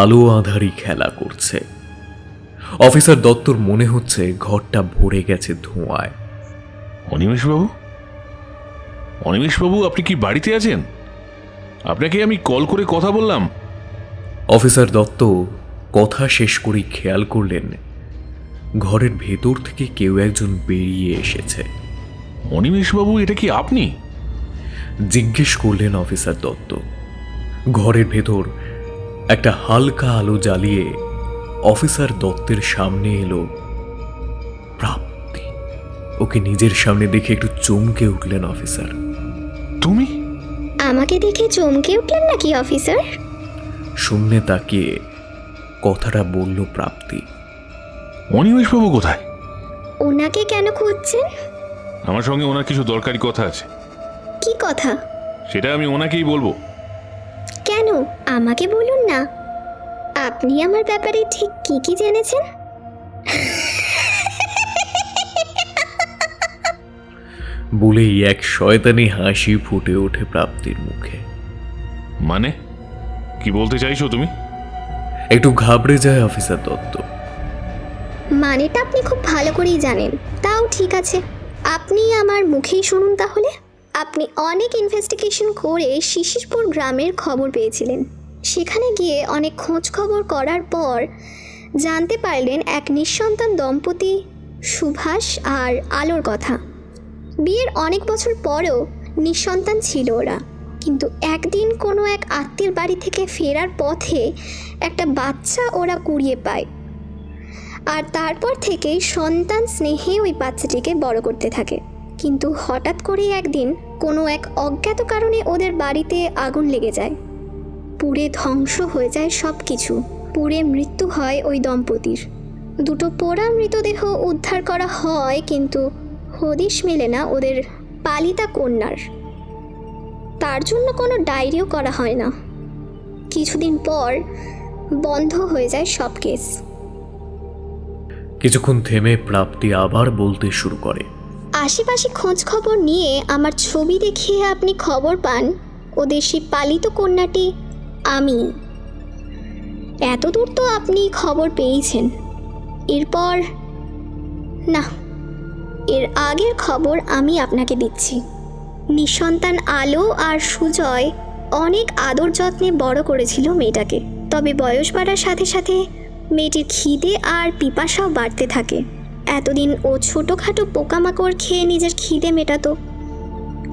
আলো আঁধারি খেলা করছে। অফিসার দত্তর মনে হচ্ছে ঘরটা ভরে গেছে ধোঁয়ায়। অনিমেষবাবু, অনিমেষবাবু, আপনি কি বাড়িতে আছেন? আপনাকে আমি কল করে কথা বললাম। অফিসার দত্ত কথা শেষ করেই খেয়াল করলেন ঘরের ভেতর থেকে কেউ একজন বেরিয়ে এসেছে। অনিমেষবাবু, এটা কি আপনি? জিজ্ঞেস করলেন অফিসার দত্ত। ঘরের ভেতর একটা হালকা আলো জ্বালিয়ে অফিসার দত্তের সামনে এলো প্রাপ্তি। ওকে নিজের সামনে দেখে একটু চমকে উঠলেন অফিসার। তুমি? আমাকে দেখে চমকে উঠলেন নাকি অফিসার? শূন্যে তাকিয়ে কথাটা বলল প্রাপ্তি। অনিমেষবাবু কোথায়? ওনাকে কেন খুঁজছেন? আমার সঙ্গে ওনার কিছু দরকারি কথা আছে। কি কথা? সেটা আমি ওনাকেই বলবো। কেন আমাকে বলুন না। আপনি আমার ব্যাপারে ঠিক কি কি জেনেছেন? বলেই এক শয়তানি হাসি ফুটে ওঠে প্রাপ্তির মুখে। মানে কি বলতে চাইছো তুমি? একটু ঘাবড়ে যায় অফিসার দত্ত। মানেটা আপনি খুব ভালো করেই জানেন, তাও ঠিক আছে, আপনি আমার মুখেই শুনুন তাহলে। আপনি অনেক ইনভেস্টিগেশন করে শিশিরপুর গ্রামের খবর পেয়েছিলেন। সেখানে গিয়ে অনেক খোঁজ খবর করার পর জানতে পারলেন এক নিঃসন্তান দম্পতি সুভাষ আর আলোর কথা। বিয়ের অনেক বছর পরেও নিঃসন্তান ছিল ওরা, কিন্তু একদিন কোনো এক আত্মীয়ের বাড়ি থেকে ফেরার পথে একটা বাচ্চা ওরা কুড়িয়ে পায়। আর তারপর থেকেই সন্তান স্নেহে ওই বাচ্চাটিকে বড় করতে থাকে। কিন্তু হঠাৎ করে একদিন কোনো এক অজ্ঞাত কারণে ওদের বাড়িতে আগুন লেগে যায়। পুড়ে ধ্বংস হয়ে যায় সব কিছু। পুড়ে মৃত্যু হয় ওই দম্পতির। দুটো পোড়া মৃতদেহ উদ্ধার করা হয়, কিন্তু হদিশ মেলে না ওদের পালিতা কন্যার। তার জন্য কোনো ডায়েরিও করা হয় না। কিছুদিন পর বন্ধ হয়ে যায় সব কেস। কিছুক্ষণ থেমে প্রাপ্তি আবার বলতে শুরু করে। আশেপাশে খোঁজ খবর নিয়ে আমার ছবি দেখিয়ে আপনি খবর পান ওদের সেই পালিত কন্যাটি আমি। এতদূর তো আপনি খবর পেয়েছেন। এরপর না, এর আগের খবর আমি আপনাকে দিচ্ছি। নিঃসন্তান আলো আর সুজয় অনেক আদর যত্নে বড় করেছিল মেয়েটাকে। তবে বয়স বাড়ার সাথে সাথে মেয়েটির খিদে আর পিপাসাও বাড়তে থাকে। এতদিন ও ছোটোখাটো পোকামাকড় খেয়ে নিজের খিদে মেটাতো,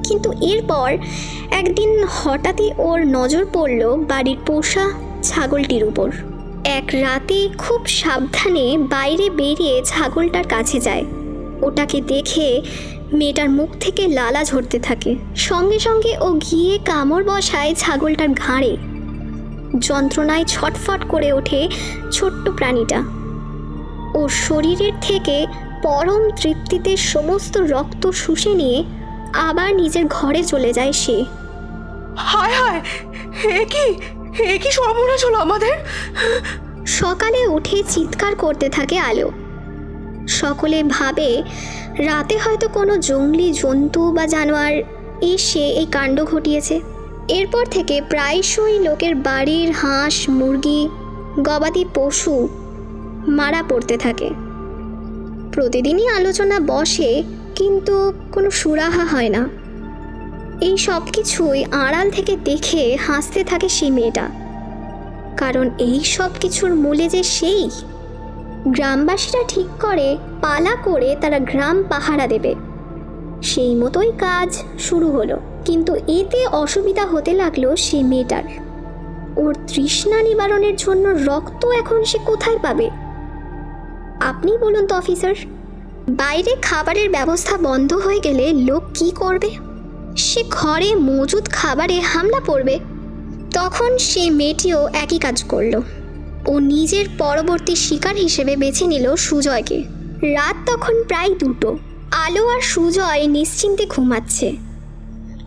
কিন্তু এরপর একদিন হঠাৎই ওর নজর পড়ল বাড়ির পোষা ছাগলটির উপর। এক রাতে খুব সাবধানে বাইরে বেরিয়ে ছাগলটার কাছে যায়। ওটাকে দেখে মেয়েটার মুখ থেকে লালা ঝরতে থাকে। সঙ্গে সঙ্গে ও গিয়ে কামড় বসায় ছাগলটার ঘাড়ে। যন্ত্রণায় ছটফট করে ওঠে ছোট্ট প্রাণীটা। ওর শরীরের থেকে পরম তৃপ্তিতে সমস্ত রক্ত শুষে নিয়ে আবার নিজের ঘরে চলে যায় সে। হায় হায়, এ কি সর্বনাশ হলো আমাদের! সকালে উঠে চিৎকার করতে থাকে আলো। সকলে ভাবে রাতে হয়তো কোনো জঙ্গলি জন্তু বা জানোয়ার এসে এই কাণ্ড ঘটিয়েছে। এরপর থেকে প্রায়শই লোকের বাড়ির হাঁস, মুরগি, গবাদি পশু মারা পড়তে থাকে। প্রতিদিনই আলোচনা বসে, কিন্তু কোনো সুরাহা হয় না। এই সব কিছুই আড়াল থেকে দেখে হাসতে থাকে সেই মেয়েটা। কারণ এই সব কিছুর মূলে যে সেই। গ্রামবাসীরা ঠিক করে পালা করে তারা গ্রাম পাহারা দেবে। সেই মতোই কাজ শুরু হলো, কিন্তু এতে অসুবিধা হতে লাগলো সেই মেয়েটার। ওর তৃষ্ণা নিবারণের জন্য রক্ত এখন সে কোথায় পাবে? আপনি বলুন তো অফিসার। বাইরে খাবারের ব্যবস্থা বন্ধ হয়ে গেলে লোক কি করবে? সে ঘরে মজুদ খাবারে হামলা পড়বে। তখন সে মেয়েটিও একই কাজ করলো। ও নিজের পরবর্তী শিকার হিসেবে বেছে নিল সুজয়কে। রাত তখন প্রায় 2টো। আলো আর সুজয় নিশ্চিন্তে ঘুমাচ্ছে।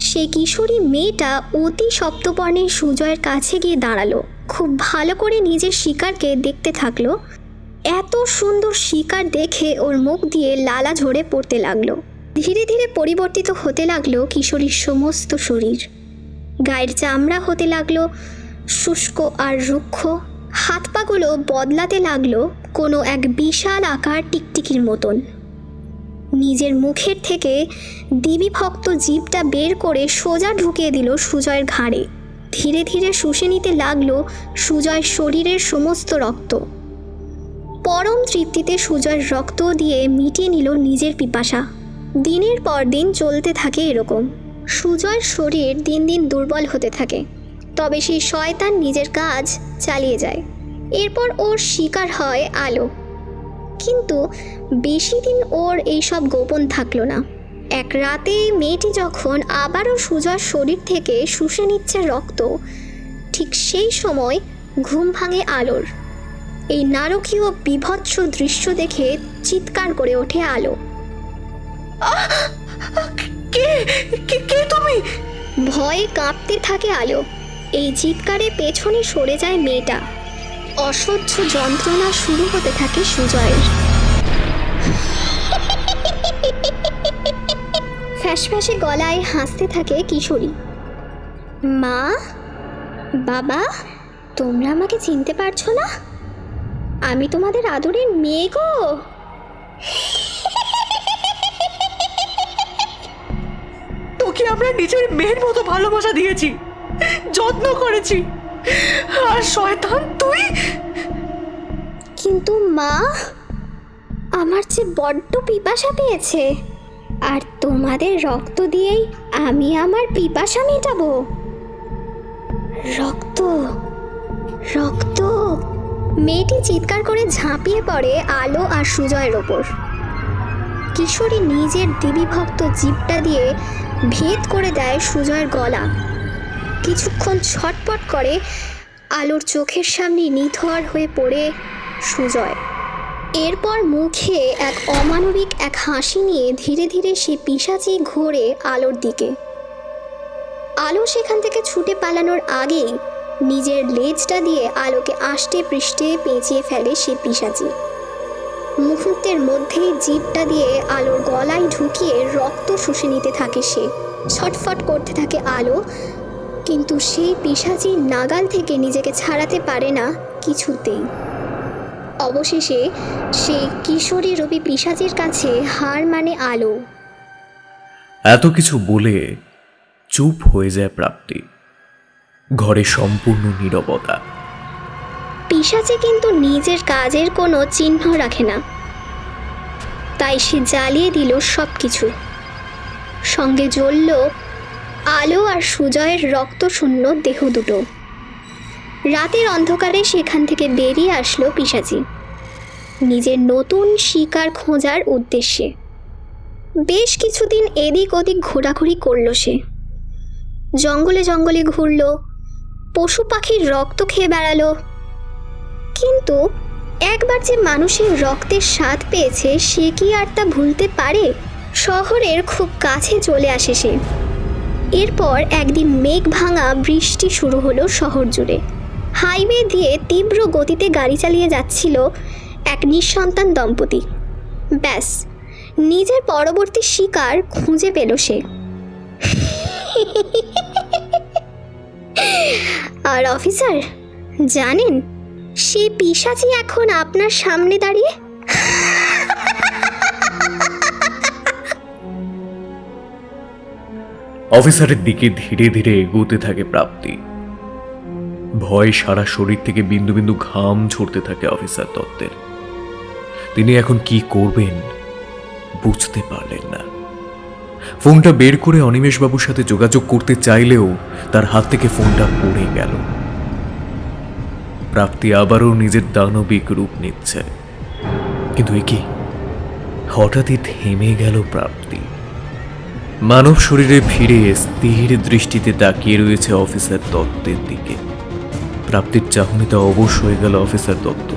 সে কিশোরী মেয়েটা অতি সপ্তপর্ণে সুজয়ের কাছে গিয়ে দাঁড়ালো। খুব ভালো করে নিজের শিকারকে দেখতে থাকলো এত সুন্দর শিকার দেখে ওর মুখ দিয়ে লালা ঝরে পড়তে লাগলো। ধীরে ধীরে পরিবর্তিত হতে লাগলো কিশোরীর সমস্ত শরীর। গায়ের চামড়া হতে লাগলো শুষ্ক আর রুক্ষ, হাত পাগুলো বদলাতে লাগলো কোনো এক বিশাল আকার টিকটিকির মতন। নিজের মুখের থেকে দিবিভক্ত জিভটা বের করে সোজা ঢুকিয়ে দিল সুজয়ের ঘাড়ে। ধীরে ধীরে শুষে নিতে লাগলো সুজয়ের শরীরের সমস্ত রক্ত। পরম তৃপ্তিতে সুজয়ের রক্ত দিয়ে মিটিয়ে নিল নিজের পিপাসা। দিনের পর দিন চলতে থাকে এরকম। সুজয়ের শরীর দিন দিন দুর্বল হতে থাকে, তবে সেই শয়তান নিজের কাজ চালিয়ে যায়। এরপর ওর শিকার হয় আলো। কিন্তু বেশি দিন ওর এইসব গোপন থাকলো না। এক রাতে মেয়েটি যখন আবারও সুজয়ের শরীর থেকে শুষে নিচ্ছে রক্ত, ঠিক সেই সময় ঘুম ভাঙে আলোর। এই নারকীয় বিভৎস দৃশ্য দেখে চিৎকার করে ওঠে আলো। কে কে কে তুমি? ভয়ে কাঁপতে থাকে আলো। এই চিৎকারে পেছনে সরে যায় মেয়েটা। অসহ্য যন্ত্রণা শুরু হতে থাকে সুজয়ের। ফ্যাসফ্যাসে গলায় হাসতে থাকে কিশোরী। মা, বাবা, তোমরা আমাকে চিনতে পারছো না? আমি তোমাদের আদরের মেয়ে গো। তোকে আমরা নিজের মেয়ের মতো ভালোবাসা দিয়েছি, যত্ন করেছি, আর শয়তান তুই। কিন্তু মা, আমার যে বড্ড পিপাসা পেয়েছে, আর তোমাদের রক্ত দিয়েই আমি আমার পিপাসা মেটাবো। রক্ত, রক্ত। মেয়েটি চিৎকার করে ঝাঁপিয়ে পড়ে আলো আর সুজয়ের ওপর। কিশোরী নিজের দিবিভক্ত জিভটা দিয়ে ভেদ করে দেয় সুজয়ের গলা। কিছুক্ষণ ছটপট করে আলোর চোখের সামনে নিথর হয়ে পড়ে সুজয়। এরপর মুখে এক অমানবিক এক হাসি নিয়ে ধীরে ধীরে সে পিশাচি ঘোরে আলোর দিকে। আলো সেখান থেকে ছুটে পালানোর আগেই নিজের লেজটা দিয়ে আলোকে আষ্টে পৃষ্ঠে পেঁচিয়ে ফেলে সে পিশাচি। মুহূর্তের মধ্যেই জিভটা দিয়ে আলোর গলায় ঢুকিয়ে রক্ত শুষে নিতে থাকে সে। ছটফট করতে থাকে আলো, কিন্তু সেই পিশাচির নাগাল থেকে নিজেকে ছাড়াতে পারে না কিছুতেই। অবশেষে সেই কিশোরী রূপী পিশাচির কাছে হার মানে আলো। এত কিছু বলে চুপ হয়ে যায় প্রাপ্তি। ঘরে সম্পূর্ণ নীরবতা। পিশাচি কিন্তু নিজের কাজের কোনো চিহ্ন রাখে না, তাই সে জ্বালিয়ে দিল সব কিছু। সঙ্গে জ্বলল আলো আর সুজয়ের রক্তশূন্য দেহ দুটো। রাতের অন্ধকারে সেখান থেকে বেরিয়ে আসলো পিশাচি নিজের নতুন শিকার খোঁজার উদ্দেশ্যে। বেশ কিছুদিন এদিক ওদিক ঘোরাঘুরি করলো সে। জঙ্গলে জঙ্গলে ঘুরল, পশু পাখির রক্ত খেয়ে বেড়ালো। কিন্তু একবার যে মানুষের রক্তের স্বাদ পেয়েছে সে কি আর তা ভুলতে পারে? শহরের খুব কাছে চলে আসে সে। এরপর একদিন মেঘ ভাঙা বৃষ্টি শুরু হলো শহর জুড়ে। হাইওয়ে দিয়ে তীব্র গতিতে গাড়ি চালিয়ে যাচ্ছিল এক নিঃসন্তান দম্পতি। ব্যাস, নিজের পরবর্তী শিকার খুঁজে পেল সে। আর অফিসার জানেন, সে পিশাচি এখন আপনার সামনে দাঁড়িয়ে। অফিসারের দিকে ধীরে ধীরে এগোতে থাকে প্রাপ্তি। ভয় সারা শরীর থেকে বিন্দু বিন্দু ঘাম ঝরতে থাকে অফিসার দত্তের। তিনি এখন কি করবেন বুঝতে পারলেন না। ফোনটা বের করে অনিমেষবাবুর সাথে যোগাযোগ করতে চাইলেও তার হাত থেকে ফোনটা পড়ে গেল। প্রাপ্তি আবারও নিজের দানবিক রূপ নিচ্ছে, কিন্তু এ কি? হঠাৎই থেমে গেল প্রাপ্তি। মানব শরীরে ফিরে স্থির দৃষ্টিতে তাকিয়ে রয়েছে অফিসার দত্তের দিকে। প্রাপ্তির চাহনিতে অবশ হয়ে গেল অফিসার দত্ত।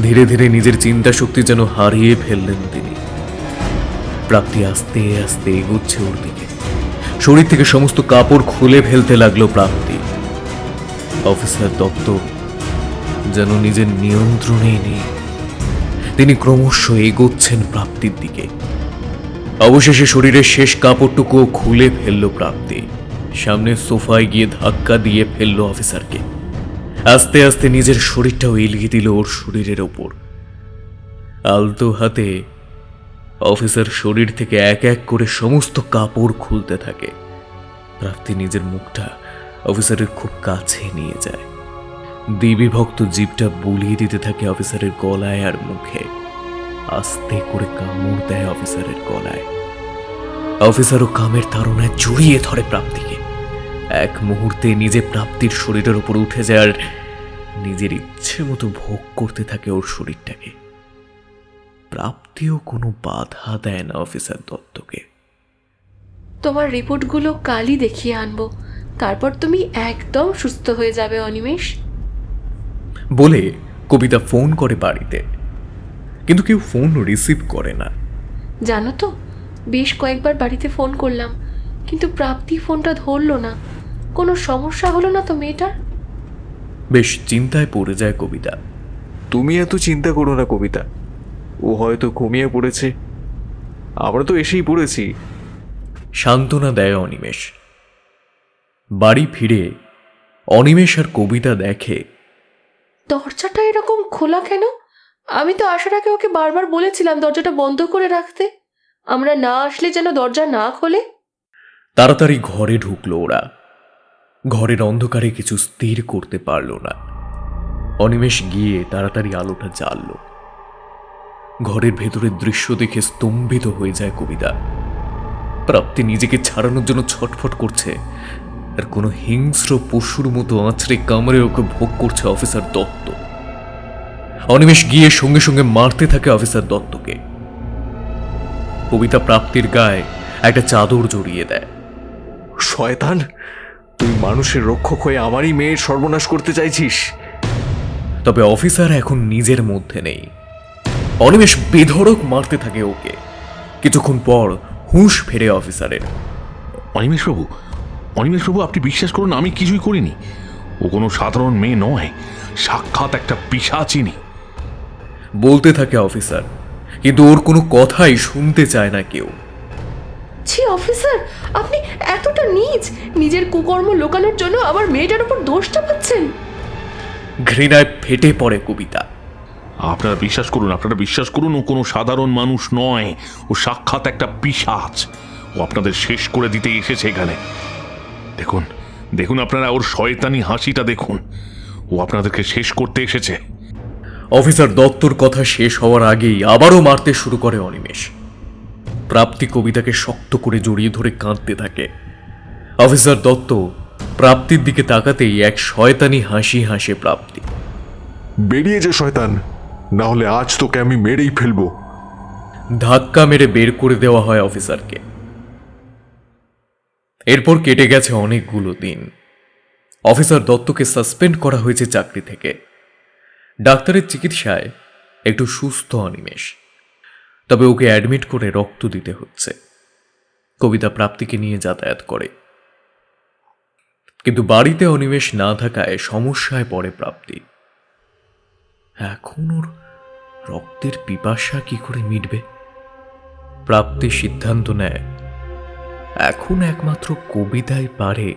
ধীরে ধীরে নিজের চিন্তা শক্তি যেন হারিয়ে ফেললেন তিনি। প্রাপ্তি আস্তে আস্তে এগোচ্ছে ওর দিকে। শরীর থেকে সমস্ত কাপড় খুলে ফেলতে লাগলো প্রাপ্তি। অফিসার দত্ত যেন নিজের নিয়ন্ত্রণেই নেই। তিনি ক্রমশ এগোচ্ছেন প্রাপ্তির দিকে। অবশেষে শরীরের শেষ কাপড়টুকুও খুলে ফেলল প্রাপ্তি। সামনে সোফায় গিয়ে ধাক্কা দিয়ে ফেলল অফিসারকে। আস্তে আস্তে নিজের শরীরটাও এলিয়ে দিল ওর শরীরের ওপর। আলতো হাতে অফিসার শরীর থেকে এক এক করে সমস্ত কাপড় খুলতে থাকে। প্রাপ্তি নিজের মুখটা অফিসারের খুব কাছে নিয়ে যায়। দেবীভক্ত জিভটা বুলিয়ে দিতে থাকে অফিসারের গলায় আর মুখে। আস্তে করে কামড় দেয় অফিসারের গলায়। অফিসারও কামের তাড়নায় জড়িয়ে ধরে প্রাপ্তিকে। এক মুহূর্তে নিজে প্রাপ্তির শরীরের উপর উঠে যায় আর নিজের ইচ্ছে মতো ভোগ করতে থাকে ওর শরীরটাকে। প্রাপ্তিও কোনো বাধা দেয় না অফিসার দত্তকে। তোমার রিপোর্টগুলো কালই দেখিয়ে আনবো, তারপর তুমি একদম সুস্থ হয়ে যাবে অনিমেষ। বলে কবিতা ফোন করে বাড়িতে, কিন্তু কেউ ফোন রিসিভ করে না। জানো তো, বেশ কয়েকবার বাড়িতে ফোন করলাম, কিন্তু প্রাপ্তি ফোনটা ধরলো না। কোনো সমস্যা হলো না তো মেয়েটার? বেশ চিন্তায় পড়ে যায় কবিতা। তুমি এত চিন্তা করো না কবিতা, ও হয়তো ঘুমিয়ে পড়েছে। আমরা তো এসেই পড়েছি। সান্ত্বনা দেয় অনিমেষ। বাড়ি ফিরে অনিমেষ আর কবিতা দেখে দরজাটা এরকম খোলা কেন? আমি তো আসার আগে ওকে বারবার বলেছিলাম দরজাটা বন্ধ করে রাখতে। আমরা না আসলে যেন দরজা না খোলে। তাড়াতাড়ি ঘরে ঢুকলো ওরা। ঘরের অন্ধকারে কিছু স্থির করতে পারল না। অনিমেষ গিয়ে তাড়াতাড়ি আলোটা জ্বালল। ঘরের ভেতরের দৃশ্য দেখে স্তম্ভিত হয়ে যায় কবিতা। প্রাপ্তি নিজেকে ছাড়ানোর জন্য ছটফট করছে, আর কোনো হিংস্র পশুর মতো আঁচড়ে কামড়ে ওকে ভোগ করছে অফিসার দত্ত। অনিমেষ গিয়ে সঙ্গে সঙ্গে মারতে থাকে অফিসার দত্তকে। কবিতা প্রাপ্তির গায়ে একটা চাদর জড়িয়ে দেয়। শয়তান, তুই মানুষের রক্ষক হয়ে আমারই মেয়ের সর্বনাশ করতে চাইছিস। তবে অফিসার এখন নিজের মধ্যে নেই। অনিমেষ বেধড়ক মারতে থাকে ওকে। কিছুক্ষণ পর হুঁশ ফেরে অফিসারের। অনিমেষবাবু, আপনি বিশ্বাস করুন, আমি কিছুই করিনি। ও কোনো সাধারণ মেয়ে নয়, সাক্ষাৎ একটা পিশাচিনী। বলতে থাকে অফিসার, কিন্তু ওর কোনো কথাই শুনতে চায় না কেউ। ছি অফিসার, আপনি এতটা নীচ, নিজের কুকর্ম লোকানোর জন্য আমার মেয়েটার উপর দোষ চাপাচ্ছেন। ঘৃণায় ফেটে পড়ে কবিতা। আপনারা বিশ্বাস করুন, ও কোনো সাধারণ মানুষ নয়। ও সাক্ষাৎ একটা পিশাচ। ও আপনাদের শেষ করে দিতে এসেছে এখানে। দেখুন আপনারা ওর শয়তানি হাসিটা দেখুন। ও আপনাদেরকে শেষ করতে এসেছে। অফিসার দত্তর কথা শেষ হওয়ার আগেই আবারও মারতে শুরু করে অনিমেষ। প্রাপ্তি কবিতাকে শক্ত করে জড়িয়ে ধরে কাঁদতে থাকে। অফিসার দত্ত প্রাপ্তির দিকে তাকাতেই এক শয়তানি হাসি হাসে প্রাপ্তি। বেরিয়ে যে শয়তান, না হলে আজ তোকে আমি মেরেই ফেলবো। ধাক্কা মেরে বের করে দেওয়া হয় অফিসারকে। এরপর কেটে গেছে অনেকগুলো দিন। অফিসার দত্তকে সাসপেন্ড করা হয়েছে চাকরি থেকে। ডাক্তারের চিকিৎসায় একটু সুস্থ অনিমেষ, তবে ওকে অ্যাডমিট করে রক্ত দিতে হচ্ছে। কবিতা প্রাপ্তিকে নিয়ে যাতায়াত করে, কিন্তু বাড়িতে অনিমেষ না থাকায় সমস্যায় পড়ে প্রাপ্তি। এখন ওর রক্তের পিপাসা কি করে মিটবে? প্রাপ্তি সিদ্ধান্ত নেয় এখন একমাত্র কবিতাই পারে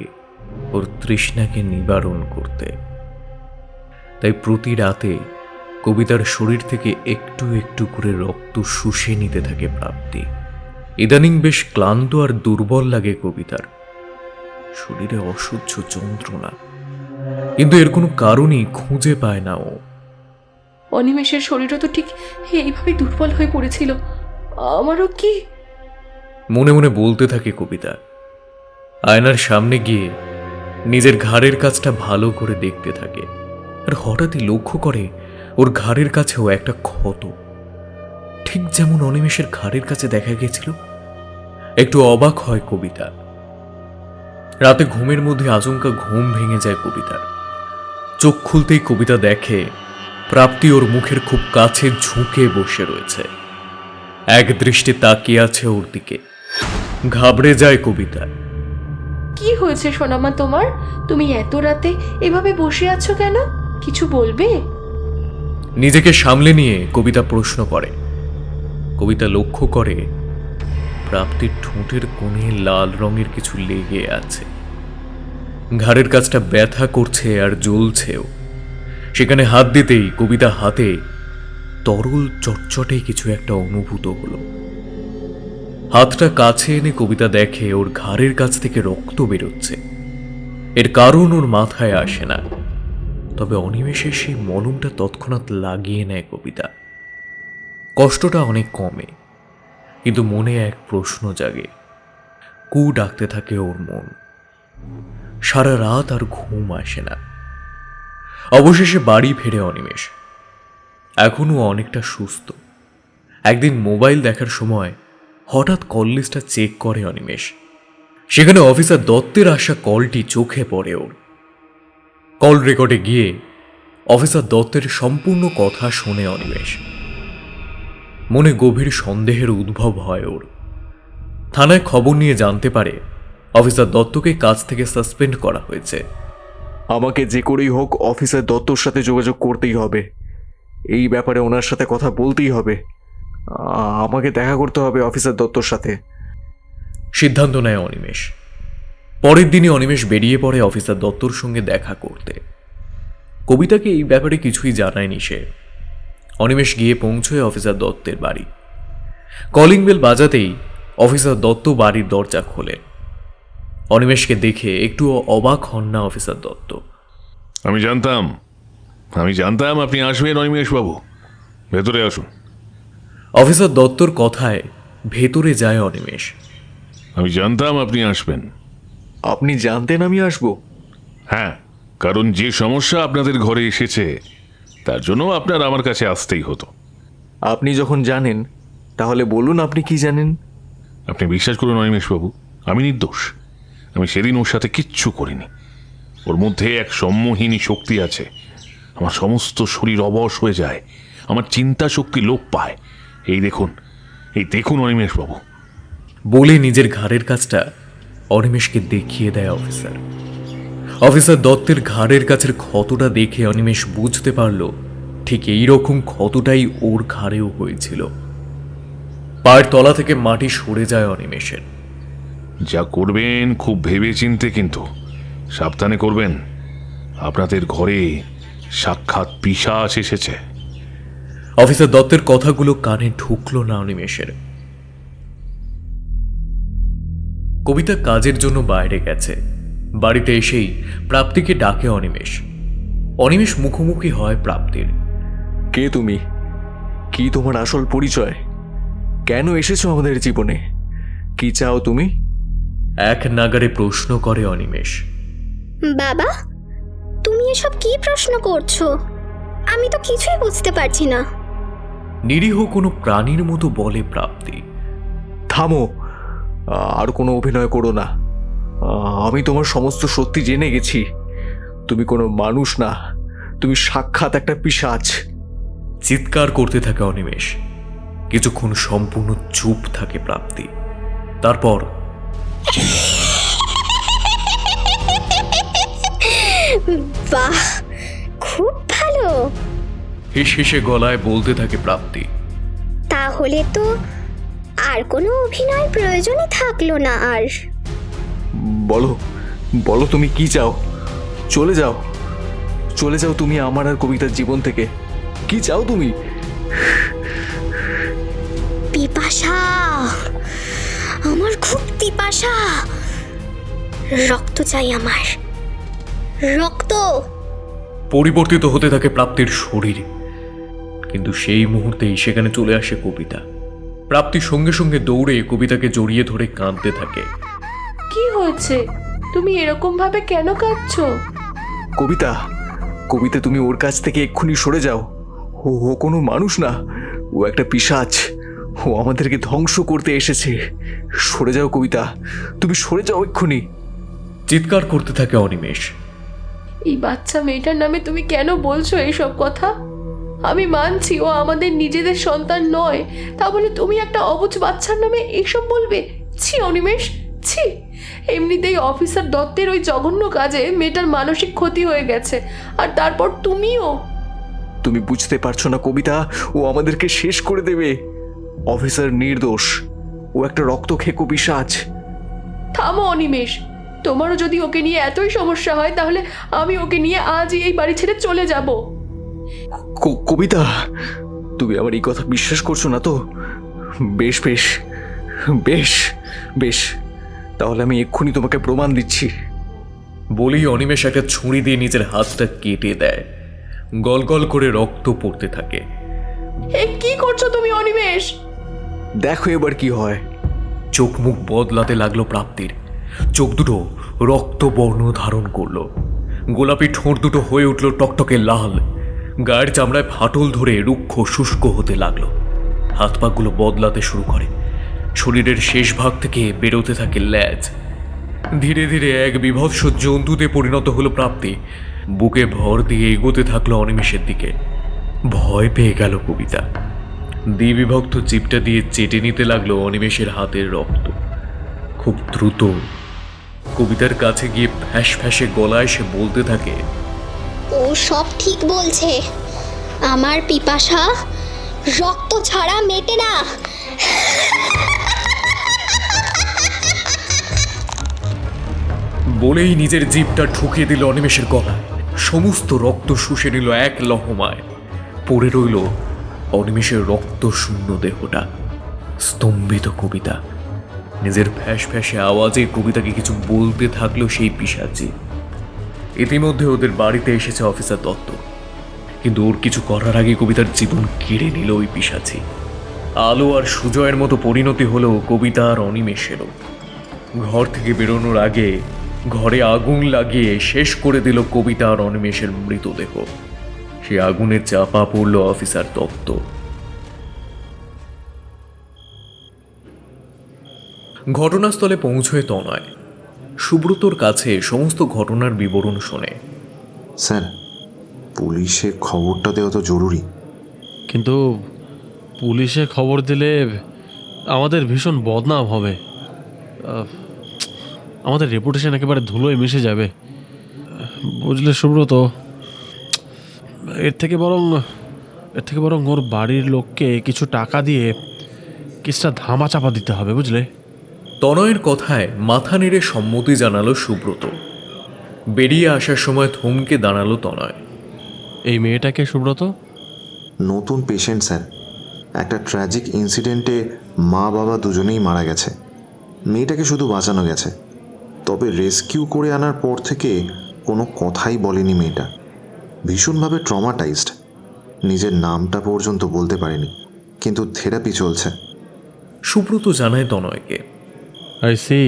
ওর তৃষ্ণাকে নিবারণ করতে। তাই প্রতি রাতে কবিতার শরীর থেকে একটু একটু করে রক্ত শুষে নিতে থাকে প্রাপ্তি। ইদানিং বেশ ক্লান্ত আর দুর্বল লাগে কবিতার, শরীরে অসহ্য যন্ত্রণা, কিন্তু এর কোনো কারণই খুঁজে পায় না ও। অনিমেষের শরীরও তো ঠিক এইভাবে দুর্বল হয়ে পড়েছিল। আমারও কি? মনে মনে বলতে থাকে কবিতা। আয়নার সামনে গিয়ে নিজের ঘাড়ের কাছটা ভালো করে দেখতে থাকে, আর হঠাৎই লক্ষ্য করে ওর ঘাড়ের কাছেও একটা ক্ষত, ঠিক যেমন অনিমেষের ঘাড়ের কাছে দেখা গেছিল। একটু অবাক হয় কবিতা। রাতে ঘুমের মধ্যে আচমকা ঘুম ভেঙে যায় কবিতার। চোখ খুলতেই কবিতা দেখে প্রাপ্তি ওর মুখের খুব কাছে ঝুঁকে বসে রয়েছে, এক দৃষ্টি তাকিয়ে আছে ওর দিকে। ঘাবড়ে যায় কবিতা। কি হয়েছে সোনামা তোমার? তুমি এত রাতে এভাবে বসে আছো কেন? কিছু বলবে? নিজেকে সামলে নিয়ে কবিতা প্রশ্ন করে। কবিতা লক্ষ্য করে প্রাপ্তির ঠোঁটের কোণে লাল রঙের কিছু লেগে আছে। ঘাড়ের কাছটা ব্যথা করছে আর জ্বলছেও। সেখানে হাত দিতেই কবিতা হাতে তরল চটচটে কিছু একটা অনুভূত হলো। হাতটা কাছে এনে কবিতা দেখে ওর ঘাড়ের কাছ থেকে রক্ত বেরোচ্ছে। এর কারণ ওর মাথায় আসে না, তবে অনিমেষে সেই মলমটা তৎক্ষণাৎ লাগিয়ে নেয় কবিতা। কষ্টটা অনেক কমে, কিন্তু মনে এক প্রশ্ন জাগে। কু ডাকতে থাকে ওর মন। সারা রাত আর ঘুম আসে না। অবশেষে বাড়ি ফেরে অনিমেষ। এখনও অনেকটা সুস্থ। একদিন মোবাইল দেখার সময় হঠাৎ কল লিস্টটা চেক করে অনিমেষ। সেখানে অফিসার দত্তের আসা কলটি চোখে পড়ে ওর। কল রেকর্ডে গিয়ে অফিসার দত্তের সম্পূর্ণ কথা শোনে অনিমেষ। মনে গভীর সন্দেহের উদ্ভব হয় ওর। থানায় খবর নিয়ে জানতে পারে অফিসার দত্তকে কাজ থেকে সাসপেন্ড করা হয়েছে। আমাকে যে করেই হোক অফিসার দত্তর সাথে যোগাযোগ করতেই হবে। এই ব্যাপারে ওনার সাথে কথা বলতেই হবে। আমাকে দেখা করতে হবে অফিসার দত্তর সাথে। সিদ্ধান্ত নেয় অনিমেষ। পরের দিনই অনিমেষ বেরিয়ে পড়ে অফিসার দত্তর সঙ্গে দেখা করতে। কবিতাকে এই ব্যাপারে কিছুই জানায়নি সে। অনিমেষ গিয়ে পৌঁছয় অফিসার দত্তের বাড়ি। কলিং বেল বাজাতেই অফিসার দত্ত বাড়ির দরজা খোলেন। অনিমেষকে দেখে একটু অবাক হন না অফিসার দত্ত। আমি জানতাম আপনি আসবেন অনিমেষ বাবু, ভেতরে আসুন। অফিসার দত্তর কথায় ভেতরে যায় অনিমেষ। আমি জানতাম আপনি আসবেন। আপনি জানতেন আমি আসবো? হ্যাঁ, কারণ যে সমস্যা আপনাদের ঘরে এসেছে তার জন্য আপনার আমার কাছে আসতেই হতো। আপনি যখন জানেন তাহলে বলুন আপনি কি জানেন। আপনি বিশ্বাস করুন অনিমেষবাবু, আমি নির্দোষ। আমি সেদিন ওর সাথে কিচ্ছু করিনি। ওর মধ্যে এক সম্মোহিনী শক্তি আছে। আমার সমস্ত শরীর অবশ হয়ে যায়, আমার চিন্তা শক্তি লোপ পায়। এই দেখুন অনিমেষবাবু। বলে নিজের ঘাড়ের কাছটা অনিমেষকে দেখিয়ে দেয় অফিসার। অফিসার দত্তের ঘাড়ের কাছের ক্ষতটা দেখে অনিমেষ বুঝতে পারল ঠিক এই রকম ক্ষতটাই ওর ঘাড়েও হয়েছিল। পায়ের তলা থেকে মাটি সরে যায় অনিমেষের। যা করবেন খুব ভেবে চিনতে, কিন্তু সাবধানে করবেন। আপনাদের ঘরে সাক্ষাৎ পিশাচ এসেছে। অফিসার দত্তের কথাগুলো কানে ঢুকলো না অনিমেষের। কবিতা কাজের জন্য বাইরে গেছে। বাড়িতে এসেই প্রাপ্তিকে ডাকে অনিমেষ। অনিমেষ মুখোমুখি হয় প্রাপ্তির। কে তুমি? কি তোমার আসল পরিচয়? কেন এসেছো আমাদের জীবনে? কি চাও তুমি? এক নাগারে প্রশ্ন করে অনিমেষ। বাবা, তুমি এসব কি প্রশ্ন করছো? আমি তো কিছুই বুঝতে পারছি না। নিরীহ কোনো প্রাণীর মতো বলে প্রাপ্তি। থামো, আর কোনো অভিনয় করো না। আমি তোমার সমস্ত সত্যি জেনে গেছি। তুমি কোনো মানুষ না, তুমি সাক্ষাৎ একটা পিশাচ। চিৎকার করতে থাকে অনিমেষ। কিছুক্ষণ সম্পূর্ণ চুপ থাকে প্রাপ্তি। তারপর বাহ, খুব ভালো। হেসে গলায় বলতে থাকে প্রাপ্তি। তাহলে তো আর কোনো অভিনয়ের প্রয়োজনই থাকলো না আর। বলো বলো তুমি কি চাও? চলে যাও, চলে যাও তুমি আমার আর কবিতার জীবন থেকে। কি চাও তুমি? পিপাসা, আমার খুব পিপাসা। রক্ত চাই আমার, রক্ত। পরিবর্তিত হতে থাকে প্রাপ্তির শরীর, কিন্তু সেই মুহূর্তেই সেখানে চলে আসে কবিতা। প্রাপ্তি সঙ্গে সঙ্গে দৌড়ে কবিতাকে জড়িয়ে ধরে কাঁদতে থাকে। কি হয়েছে? তুমি এরকম ভাবে কেন কাঁদছো? কবিতা, কবিতা তুমি ওর কাছ থেকে এক্ষুনি সরে যাও। ও কোনো মানুষ না, ও একটা পিশাচ। ও আমাদেরকে ধ্বংস করতে এসেছে। সরে যাও কবিতা, তুমি সরে যাও এক্ষুনি। চিৎকার করতে থাকে অনিমেষ। এই বাচ্চা মেয়েটার নামে তুমি কেন বলছো এইসব কথা? আমি মানছি ও আমাদের নিজেদের সন্তান নয়, তা বলে তুমি একটা অবুঝ বাচ্চার নামে এইসব বলবে? ছি অনিমেষ, ছি। এমনিতেই অফিসার দত্তের ওই জঘন্য কাজে মেয়েটার মানসিক ক্ষতি হয়ে গেছে, আর তারপর তুমিও। তুমি বুঝতে পারছো না কবিতা, ও আমাদেরকে শেষ করে দেবে। অফিসার নির্দোষ, ও একটা রক্তখেকো পিশাচ। থামো অনিমেষ, তোমারও যদি ওকে নিয়ে এতই সমস্যা হয় তাহলে আমি ওকে নিয়ে আজই এই বাড়ি ছেড়ে চলে যাব। কবিতা, তুমি আমার এই কথা বিশ্বাস করছো না তো? বেশ বেশ বেশ বেশ, তাহলে আমি এক্ষুনি তোমাকে প্রমাণ দিচ্ছি। বলেই অনিমেষ একটা ছুরি দিয়ে নিজের হাতটা কেটে দেয়। গল করে রক্ত পড়তে থাকে। এ কি করছো তুমি অনিমেষ? দেখো এবার কি হয়। চোখ মুখ বদলাতে লাগলো প্রাপ্তির। চোখ দুটো রক্তবর্ণ ধারণ করলো। গোলাপি ঠোঁট দুটো হয়ে উঠল টকটকে লাল। গায়ের চামড়ায় ফাটল ধরে রুক্ষ শুষ্ক হতে লাগলো। হাত পাগুলো বদলাতে শুরু করে। শরীরের শেষ ভাগ থেকে বেরোতে থাকে ল্যাজ। ধীরে ধীরে এক বিভৎস জন্তুতে পরিণত হলো প্রাপ্তি। বুকে ভর দিয়ে এগোতে থাকলো অনিমেষের দিকে। ভয় পেয়ে গেল কবিতা। দ্বিবিভক্ত জিপটা দিয়ে চেটে নিতে লাগলো অনিমেষের হাতের রক্ত। খুব দ্রুত কবিতার কাছে গিয়ে ফ্যাঁস ফ্যাঁসে গলায় সে বলতে থাকে, ও সব ঠিক বলছে, আমার পিপাসা রক্ত ছাড়া মেটে না। বলেই নিজের জিভটা ঠুকিয়ে দিল অনিমেষের গলায়। সমস্ত রক্ত শুষে নিল এক লহমায়। পড়ে রইল অনিমেষের রক্ত শূন্য দেহটা। স্তম্ভিত কবিতা। নিজের ফ্যাঁস ফ্যাঁসে আওয়াজে কবিতাকে কিছু বলতে থাকলো সেই পিশাচি। ইতিমধ্যে ওদের বাড়িতে এসেছে অফিসার দত্ত, কিন্তু ওর কিছু করার আগে কবিতার জীবন কেড়ে নিল ওই পিশাচি। আলো আর সুজয়ের মতো পরিণতি হলো কবিতা আর অনিমেষেরও। ঘর থেকে বেরোনোর আগে ঘরে আগুন লাগিয়ে শেষ করে দিল কবিতা আর অনিমেষের মৃতদেহ। সে আগুনে চাপা পড়ল অফিসার দত্ত। ঘটনাস্থলে পৌঁছয় তনয়। সুব্রতর কাছে সমস্ত ঘটনার বিবরণ শোনে। স্যার, পুলিশে খবরটা দেওয়া তো জরুরি। কিন্তু পুলিশে খবর দিলে আমাদের ভীষণ বদনাম হবে। আমাদের রেপুটেশন একেবারে ধুলোয় মিশে যাবে, বুঝলে সুব্রত। এর থেকে বরং ওর বাড়ির লোককে কিছু টাকা দিয়ে কেসটা ধামা চাপা দিতে হবে, বুঝলে। তনয়ের কথায় মাথা নেড়ে সম্মতি জানালো সুব্রত। বেরিয়ে আসার সময় থমকে দাঁড়ালো তনয়। এই মেয়েটাকে সুব্রত? নতুন পেশেন্ট স্যার। একটা ট্র্যাজিক ইনসিডেন্টে মা বাবা দুজনেই মারা গেছে। মেয়েটাকে শুধু বাঁচানো গেছে, তবে রেস্কিউ করে আনার পর থেকে কোনো কথাই বলেনি মেয়েটা। ভীষণভাবে ট্রমাটাইজড। নিজের নামটা পর্যন্ত বলতে পারেনি, কিন্তু থেরাপি চলছে। সুব্রত জানায় তনয়কে। I C.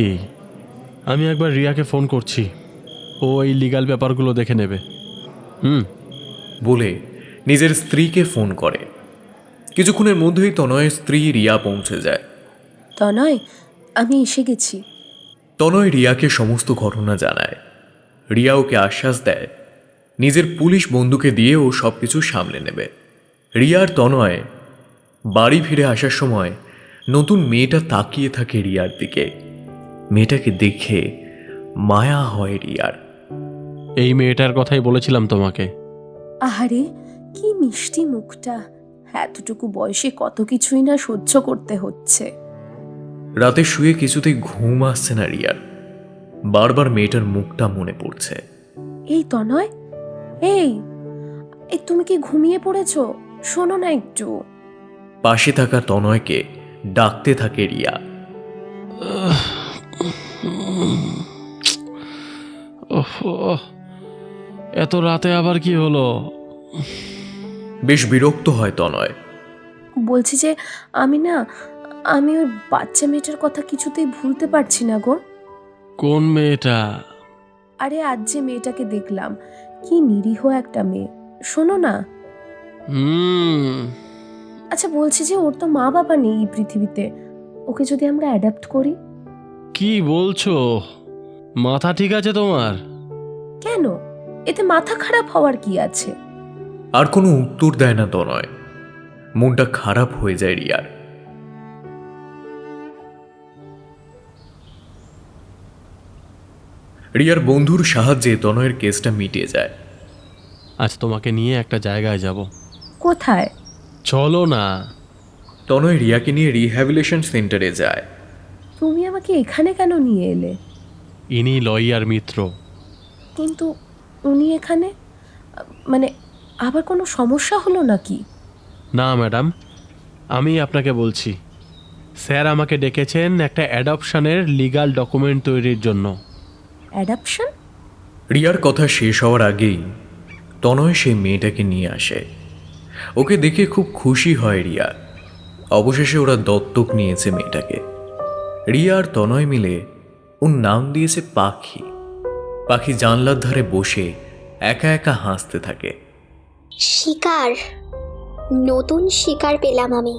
আমি একবার রিয়াকে ফোন করছি, ও এই লিগ্যাল ব্যাপারগুলো দেখে নেবে। বলে নিজের স্ত্রীকে ফোন করে। কিছুক্ষণের মধ্যেই তনয়ের স্ত্রী রিয়া পৌঁছে যায়। তনয়, আমি এসে গেছি। তনয় রিয়াকে সমস্ত ঘটনা জানায়। রিয়া ওকে আশ্বাস দেয় নিজের পুলিশ বন্ধুকে দিয়ে ও সব কিছু সামলে নেবে। রিয়ার তনয় বাড়ি ফিরে আসার সময় নতুন মেয়েটা তাকিয়ে থাকে রিয়ার দিকে। মেয়েটাকে দেখে মায়া হয় রিয়ার। এই মেয়েটার কথাই বলেছিলাম তোমাকে। আহারে, কি মিষ্টি মুখটা। এতটুকু বয়সে কত কিছুই না সহ্য করতে হচ্ছে। রাতে শুয়ে কিছুতেই ঘুম আসছে না রিয়ার। বারবার মেয়েটার মুখটা মনে পড়ছে। এই তনয়, এই এই তুমি কি ঘুমিয়ে পড়েছো? শোনো না একটু। পাশে থাকা তনয়কে ডাকতে থাকে রিয়া। এত রাতে আবার কি হলো? বেশ বিরক্ত হয় তনয়। বলছি যে আমি ওই বাচ্চা মেয়েটার কথা কিছুতেই ভুলতে পারছি না গো। কোন মেয়েটা? আরে আজ যে মেয়েটাকে দেখলাম, কি নিরীহ একটা মেয়ে। শোনো না। আচ্ছা, বলছি যে ওর তো মা বাবা নেই এই পৃথিবীতে। ওকে যদি আমরা অ্যাডাপ্ট করি? কি বলছো? মাথা ঠিক আছে তোমার? কেন, এতে মাথা খারাপ হওয়ার কি আছে? আর কোনো উত্তর দেয় না তনয়। মনটা খারাপ হয়ে যায় রিয়ার। রিয়ার বন্ধুর সাহায্যে তনয়ের কেসটা মিটে যায়। আজ তোমাকে নিয়ে একটা জায়গায় যাব। কোথায়? চলো না। তনয় রিয়াকে নিয়ে রিহ্যাবিলিটেশন সেন্টারে যায়। তুমি আমাকে এখানে কেন নিয়ে এলে? ইনি লয়ার মিত্র। কিন্তু উনি এখানে, মানে আবার কোনো সমস্যা হলো নাকি? না ম্যাডাম, আমি আপনাকে বলছি, স্যার আমাকে ডেকেছেন একটা অ্যাডপশনের লিগ্যাল ডকুমেন্ট তৈরির জন্য। অ্যাডাপশন? রিয়ার কথা শেষ হওয়ার আগেই তনয় সেই মেয়েটাকে নিয়ে আসে। ওকে দেখে খুব খুশি হয় রিয়া। অবশেষে ওরা দত্তক নিয়েছে মেয়েটাকে। রিয়া আর তনয় মিলে ওর নাম দিয়েছে পাখি। পাখি জানলার ধারে বসে একা একা হাসতে থাকে। শিকার, নতুন শিকার পেলাম আমি।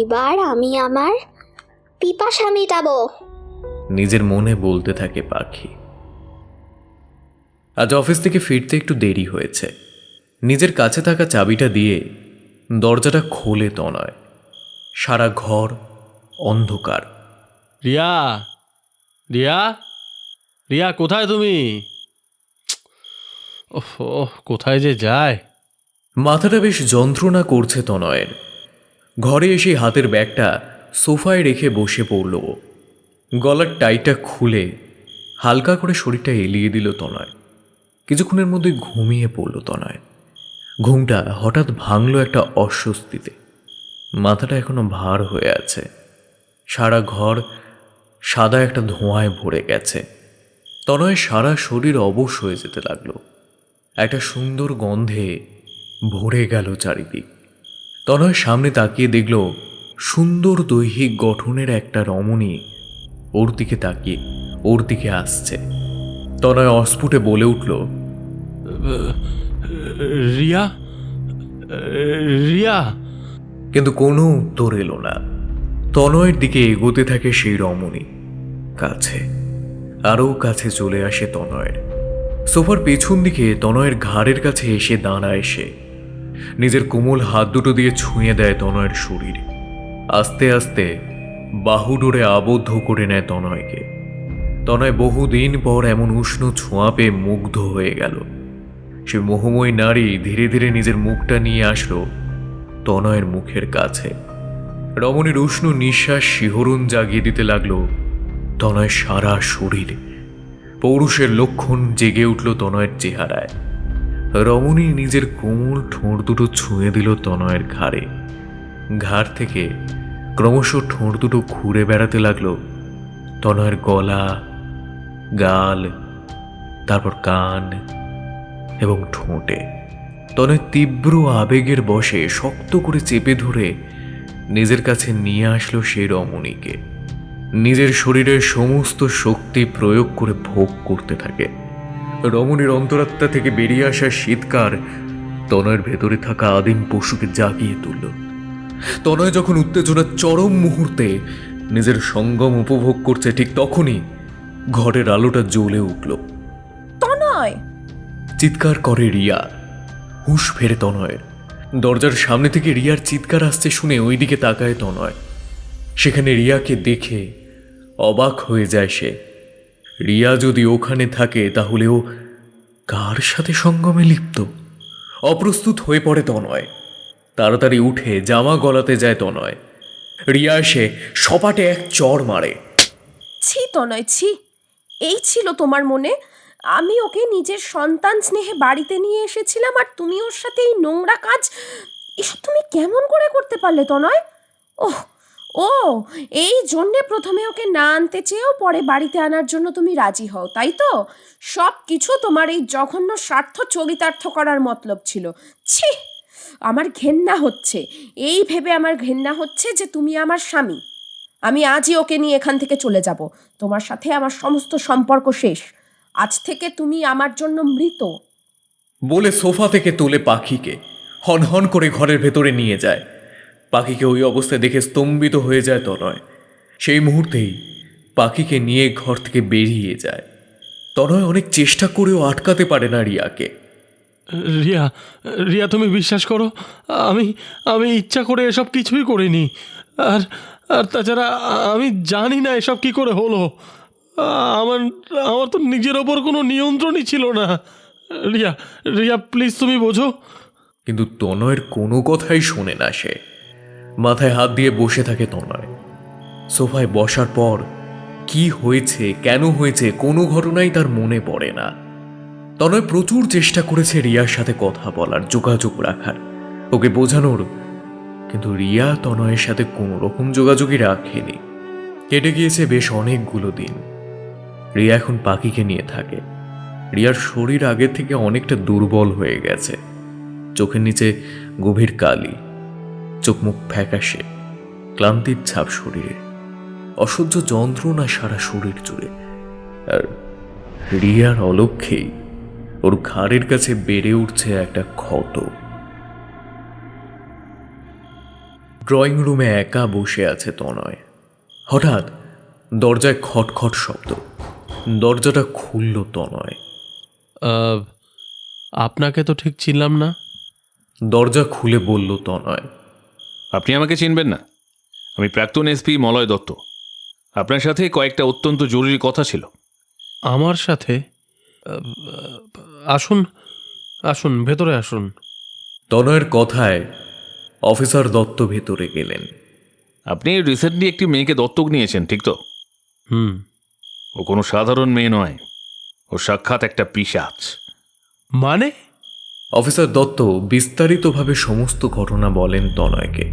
এবার আমি আমার পিপাসা মেটাবো। নিজের মনে বলতে থাকে পাখি। আজ অফিস থেকে ফিরতে একটু দেরি হয়েছে। নিজের কাছে থাকা চাবিটা দিয়ে দরজাটা খোলে তনয়। সারা ঘর অন্ধকার। রিয়া, রিয়া, রিয়া কোথায় তুমি? ওহ, কোথায় যে যায়। মাথাটা বেশ যন্ত্রণা করছে তনয়ের। ঘরে এসে হাতের ব্যাগটা সোফায় রেখে বসে পড়ল ও। গলার টাইটা খুলে হালকা করে শরীরটা এলিয়ে দিল তনয়। কিছুক্ষণের মধ্যে ঘুমিয়ে পড়ল তনয়। ঘুমটা হঠাৎ ভাঙল একটা অস্বস্তিতে। মাথাটা এখনো ভার হয়ে আছে। সারা ঘর সাদা একটা ধোঁয়ায় ভরে গেছে। তনয় সারা শরীর অবশ হয়ে যেতে লাগলো। একটা সুন্দর গন্ধে ভরে গেল চারিদিক। তনয় সামনে তাকিয়ে দেখল সুন্দর দৈহিক গঠনের একটা রমণী ওর দিকে তাকিয়ে ওর দিকে আসছে। তনয় অস্ফুটে বলে উঠল, রিয়া, রিয়া। কিন্তু কোনো উত্তর এলো না। তনয়ের দিকে এগোতে থাকে সেই রমণী। কাছে, আরও কাছে চলে আসে তনয়ের। সোফার পেছন দিকে তনয়ের ঘাড়ের কাছে এসে দাঁড়ায় সে। নিজের কোমল হাত দুটো দিয়ে ছুঁয়ে দেয় তনয়ের শরীর। আস্তে আস্তে বাহু ডোরে আবদ্ধ করে নেয় তনয়কে। তনয় বহুদিন পর এমন উষ্ণ ছোঁয়া পেয়ে মুগ্ধ হয়ে গেল। সে মোহময়ী নারী ধীরে ধীরে নিজের মুখটা নিয়ে আসলো তনয়ের মুখের কাছে। রমণীর উষ্ণ নিঃশ্বাস শিহরণ জাগিয়ে দিতে লাগলো তনয়ের সারা শরীর। পৌরুষের লক্ষণ জেগে উঠল তনয়ের চেহারায়। রমণী নিজের কোমল ঠোঁট দুটো ছুঁয়ে দিল তনয়ের ঘাড়ে। ঘাড় থেকে ক্রমশ ঠোঁট দুটো ঘুরে বেড়াতে লাগলো তনয়ের গলা, গাল, তারপর কান এবং ঠোঁটে। তনয় তীব্র আবেগের বশে শক্ত করে চেপে ধরে নিজের কাছে নিয়ে আসলো সেই রমণীকে। নিজের শরীরের সমস্ত শক্তি প্রয়োগ করে ভোগ করতে থাকে। রমণীর অন্তরাত্মা থেকে বেরিয়ে আসা শীতকার তনয়ের ভেতরে থাকা আদিম পশুকে জাগিয়ে তুলল। তনয় যখন উত্তেজনার চরম মুহূর্তে নিজের সঙ্গম উপভোগ করছে, ঠিক তখনই ঘরের আলোটা জ্বলে উঠল। তনয়! চিৎকার করে রিয়া। হুঁশ ফেরে তনয়ের। দরজার সামনে থেকে রিয়ার চিৎকার আসছে শুনে ওইদিকে তাকায় তনয়। সেখানে রিয়াকে দেখে অবাক হয়ে যায় সে। রিয়া যদি ওখানে থাকে তাহলে ও কার সাথে সঙ্গমে লিপ্ত? অপ্রস্তুত হয়ে পড়ে তনয়। তাড়াতাড়ি উঠে জামা গলাতে যায় তনয়। রিয়া এসে সপাটে এক চড় মারে। ছি তনয়, ছি! এই ছিল তোমার মনে? আমি ওকে নিজের সন্তান স্নেহে বাড়িতে নিয়ে এসেছিলাম, আর তুমি ওর সাথে এই নোংরা কাজ! এসব তুমি কেমন করে করতে পারলে তনয়? ওহ, ও এই জন্যে প্রথমে ওকে না আনতে চেয়েও পরে বাড়িতে আনার জন্য তুমি রাজি হও, তাই তো? সব কিছু তোমার এই জঘন্য স্বার্থ চরিতার্থ করার মতলব ছিল। ছি! আমার ঘেন্না হচ্ছে। এই ভেবে আমার ঘেন্না হচ্ছে যে তুমি আমার স্বামী। আমি আজই ওকে নিয়ে এখান থেকে চলে যাব। তোমার সাথে আমার সমস্ত সম্পর্ক শেষ। আজ থেকে তুমি আমার জন্য মৃত। বলে সোফা থেকে তুলে পাখিকে হনহন করে ঘরের ভেতরে নিয়ে যায়। পাখিকে ওই অবস্থায় দেখে স্তম্ভিত হয়ে যায় তনয়। সেই মুহূর্তেই পাখিকে নিয়ে ঘর থেকে বেরিয়ে যায়। তনয় অনেক চেষ্টা করেও আটকাতে পারে না রিয়াকে। রিয়া, রিয়া তুমি বিশ্বাস করো, আমি আমি ইচ্ছা করে এসব কিছুই করিনি। আর আর তাছাড়া আমি জানি না এসব কি করে হলো। আমার আমার তো নিজের ওপর কোনো নিয়ন্ত্রণই ছিল না। রিয়া, রিয়া প্লিজ তুমি বোঝো। কিন্তু তনয়ের কোনো কথাই শোনে না সে। মাথায় হাত দিয়ে বসে থাকে তনয়। সোফায় বসার পর কি হয়েছে, কেন হয়েছে, কোনো ঘটনাই তার মনে পড়ে না। তনয় প্রচুর চেষ্টা করেছে রিয়ার সাথে কথা বলার, যোগাযোগ রাখার, ওকে বোঝানোর, কিন্তু রিয়া তনয়ের সাথে কোনো রকম যোগাযোগই রাখেনি। কেটে গিয়েছে বেশ অনেকগুলো দিন। রিয়া এখন পাখিকে নিয়ে থাকে। রিয়ার শরীর আগের থেকে অনেকটা দুর্বল হয়ে গেছে। চোখের নিচে গভীর কালি, চোখ মুখ ফ্যাকাশে, ক্লান্তির ছাপ শরীরে, অসহ্য যন্ত্রণা সারা শরীর জুড়ে। আর রিয়ার অলক্ষ্যেই ওর ঘাড়ের কাছে বেড়ে উঠছে একটা ক্ষত। ড্রয়িং রুমে একা বসে আছে তনয়। হঠাৎ দরজায় খটখট শব্দ। দরজাটা খুলল তনয়। আপনাকে তো ঠিক চিনলাম না। দরজা খুলে বলল তনয়। আপনি আমাকে চিনবেন না? আমি প্রাক্তন এসপি মলয় দত্ত। আপনার সাথে কয়েকটা অত্যন্ত জরুরি কথা ছিল। আমার সাথে? আসুন আসুন, ভেতরে আসুন। তনয়ের কথায় অফিসার দত্ত ভেতরে গেলেন। আপনি রিসেন্টলি একটি মেয়েকে দত্তক নিয়েছেন, ঠিক তো? হুম। ও কোনো সাধারণ মেয়ে নয়, ও সাক্ষাৎ একটা পিশাচ। মানে? অফিসার দত্ত বিস্তারিতভাবে সমস্ত ঘটনা বলেন তনয়কে।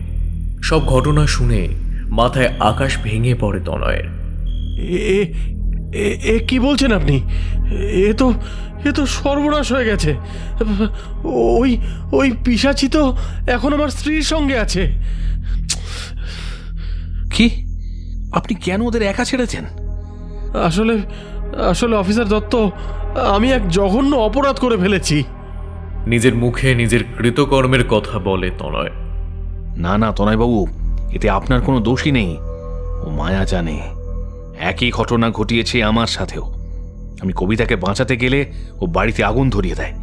সব ঘটনা শুনে মাথায় আকাশ ভেঙে পড়ে তনয়ের। এ কি বলছেন আপনি? এ তো সর্বনাশ হয়ে গেছে। ওই পিশাচি তো এখন আমার স্ত্রীর সঙ্গে আছে। কি? আপনি কেন ওদের একা ছেড়েছেন? আসলে অফিসার দত্ত, আমি এক জঘন্য অপরাধ করে ফেলেছি। নিজের মুখে নিজের কৃতকর্মের কথা বলে তনয়। না না তনয়বাবু, এতে আপনার কোনো দোষই নেই। ও মায়া জানে। একই ঘটনা ঘটিয়েছে আমার সাথেও। আমি কবিতাকে বাঁচাতে গেলে ও বাড়িতে আগুন ধরিয়ে দেয়।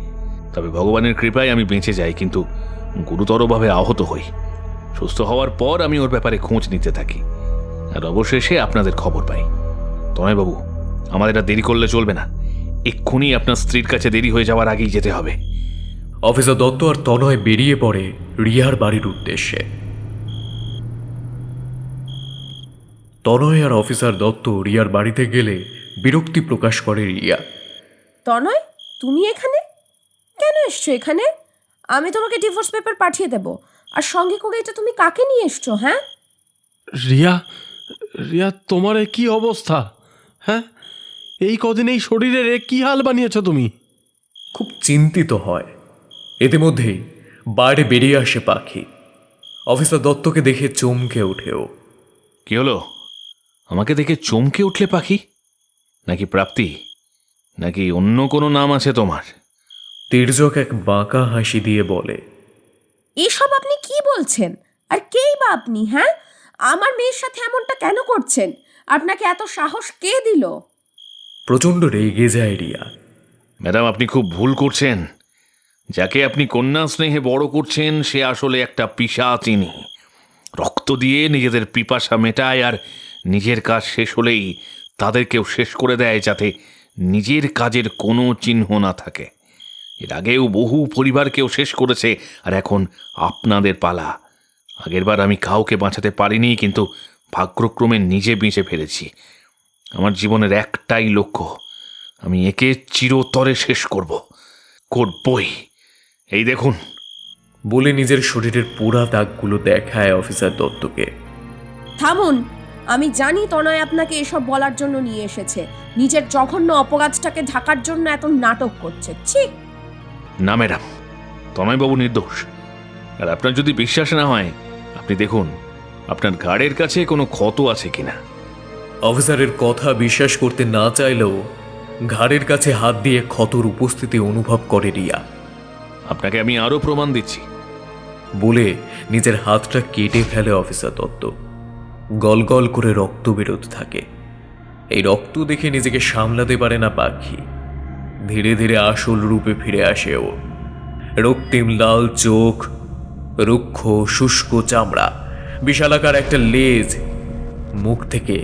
তবে ভগবানের কৃপায় আমি বেঁচে যাই, কিন্তু গুরুতরভাবে আহত হই। সুস্থ হওয়ার পর আমি ওর ব্যাপারে খোঁজ নিতে থাকি, আর অবশেষে আপনাদের খবর পাই। তনয়বাবু, আমাদের আর দেরি করলে চলবে না। এক্ষুনি আপনার স্ত্রীর কাছে দেরি হয়ে যাওয়ার আগেই যেতে হবে। অফিসার দত্ত আর তনয় বেরিয়ে পড়ে রিয়ার বাড়ির উদ্দেশ্যে। তনয় আর অফিসার দত্ত রিয়ার বাড়িতে গেলে বিরক্তি প্রকাশ করে রিয়া। তনয়, তুমি এখানে কেন এসছো? এখানে আমি তোমাকে ডিভোর্স পেপার পাঠিয়ে দেব। আর সঙ্গে করে এটা তুমি কাকে নিয়ে এসছো? হ্যাঁ রিয়া, তোমার এ কি অবস্থা? হ্যাঁ, এই কদিন এই শরীরের এ কি হাল বানিয়েছো তুমি? খুব চিন্তিত হয়। ইতিমধ্যেই বাইরে বেরিয়ে আসে পাখি। অফিসার দত্তকে দেখে চমকে ওঠেও। কি হলো? আমাকে দেখে চমকে উঠলে পাখি? নাকি প্রাপ্তি? নাকি অন্য কোনো নাম আছে তোমার? তির্যক এক বাঁকা হাসি দিয়ে বলে। এসব আপনি কি বলছেন? আর কেই বা আপনি? হ্যাঁ, আমার মেয়ের সাথে এমনটা কেন করছেন? আপনাকে এত সাহস কে দিল? প্রচণ্ড রেগে যায় রিয়া। ম্যাডাম, আপনি খুব ভুল করছেন। যাকে আপনি কন্যা স্নেহে বড় করছেন সে আসলে একটা পিশাচিনী। রক্ত দিয়ে নিজেদের পিপাসা মেটায়, আর নিজের কাজ শেষ হলেই তাদেরকেও শেষ করে দেয়, যাতে নিজের কাজের কোনো চিহ্ন না থাকে। এর আগেও বহু পরিবারকেও শেষ করেছে, আর এখন আপনাদের পালা। আগেরবার আমি কাউকে বাঁচাতে পারিনি, কিন্তু ভাগ্যক্রমে নিজে বেঁচে ফেলেছি। আমার জীবনের একটাই লক্ষ্য, আমি একে চিরতরে শেষ করবই। এই দেখুন। বলে নিজের শরীরের পুরা দাগগুলো দেখায় অফিসার দত্তকে। থামুন, আমি জানি তনয় আপনাকে এসব বলার জন্য নিয়ে এসেছে। নিজের জঘন্য অপরাধটাকে ঢাকার জন্য এত নাটক করছে। ছি! না ম্যাডাম, তনয়বাবু নির্দোষ। আর আপনার যদি বিশ্বাস না হয়, আপনি দেখুন আপনার ঘাড়ের কাছে কোনো ক্ষত আছে কিনা। অফিসারের কথা বিশ্বাস করতে না চাইলেও ঘাড়ের কাছে হাত দিয়ে ক্ষতর উপস্থিতি অনুভব করে রিয়া। আপনাকে আমি আরও প্রমাণ দিচ্ছি। বলে নিজের হাতটা কেটে ফেলে অফিসার দত্ত। গল গল করে রক্ত বেরোতে থাকে। এই রক্ত দেখে নিজেকে সামলাতে পারে না পাখি। ধীরে ধীরে আসল রূপে ফিরে আসে ও। রক্তিম লাল চোখ, রুক্ষ শুষ্ক চামড়া, বিশালাকার একটা লেজ, মুখ থেকে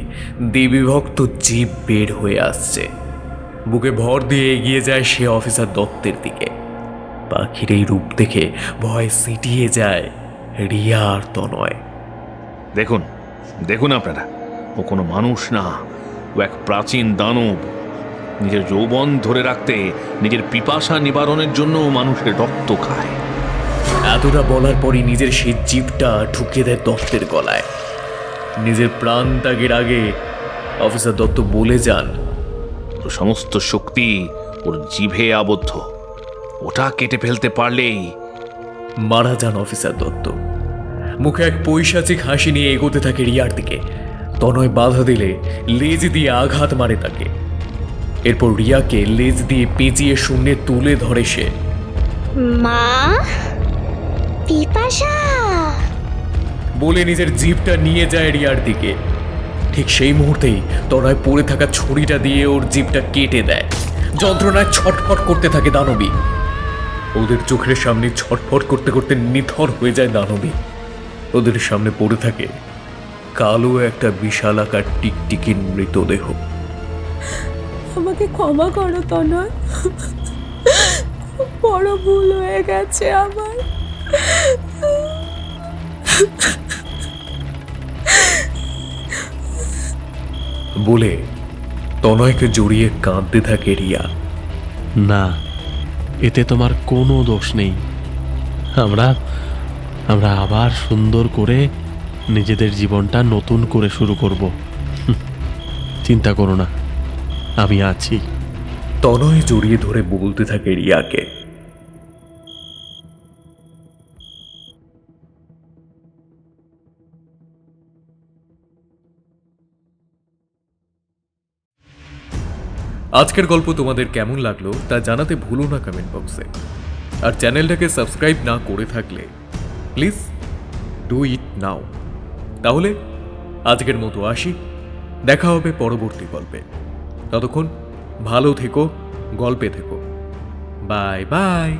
দ্বিবিভক্ত জিভ বের হয়ে আসছে। বুকে ভর দিয়ে এগিয়ে যায় সে অফিসার দত্তের দিকে। পাখির এই রূপ দেখে ভয় সিটিয়ে যায় রিয়া আর তনয়। দেখুন দেখুন আপনারা, ও কোনো মানুষ না, ও এক প্রাচীন দানব। নিজের যৌবন ধরে রাখতে, নিজের পিপাসা নিবারণের জন্য মানুষের রক্ত খায়। এতটা বলার পরই নিজের সেই জিভটা ঢুকিয়ে দেয় দত্তের গলায়। নিজের প্রাণ ত্যাগের আগে অফিসার দত্ত বলে যান, ওর সমস্ত শক্তি ওর জিভে আবদ্ধ, ওটা কেটে ফেলতে পারলেই। মারা যান অফিসার দত্ত। মুখে এক পৈশাচিক হাসি নিয়ে এগোতে থাকে রিয়ার দিকে। তনয় বাধা দিলে লেজ দিয়ে আঘাত মারে তাকে। এরপর রিয়াকে লেজ দিয়ে পেঁচিয়ে শূন্যে তুলে ধরে সে। মা, পিপাসা বলে নিজের জিভটা নিয়ে যায় রিয়ার দিকে। ঠিক সেই মুহূর্তেই তনয় পড়ে থাকা ছুরিটা দিয়ে ওর জিভটা কেটে দেয়। যন্ত্রণায় ছটফট করতে থাকে দানবী। ওদের চোখের সামনে ছটফট করতে করতে নিথর হয়ে যায় দানবী। ওদের সামনে পড়ে থাকে কালো একটা বিশালাকার টিকটিকির মৃতদেহ। আমাকে ক্ষমা করো তনয়, খুব বড় ভুল হয়ে গেছে আমার। বলে তনয়কে জড়িয়ে কাঁদতে থাকে রিয়া। না, এতে তোমার কোনো দোষ নেই। আমরা আমরা আবার সুন্দর করে নিজেদের জীবনটা নতুন করে শুরু করব। চিন্তা করো না, আমি আছি। তনয় জড়িয়ে ধরে বলতে থাকে রিয়াকে, আজকের গল্প তোমাদের কেমন লাগলো তা জানাতে ভুলো না কমেন্ট বক্সে। আর চ্যানেলটাকে সাবস্ক্রাইব না করে থাকলে প্লিজ ডু ইট নাও। তাহলে আজকের মতো আসি, দেখা হবে পরবর্তী গল্পে। ততক্ষণ ভালো থেকো, গল্পে থেকো। Bye bye.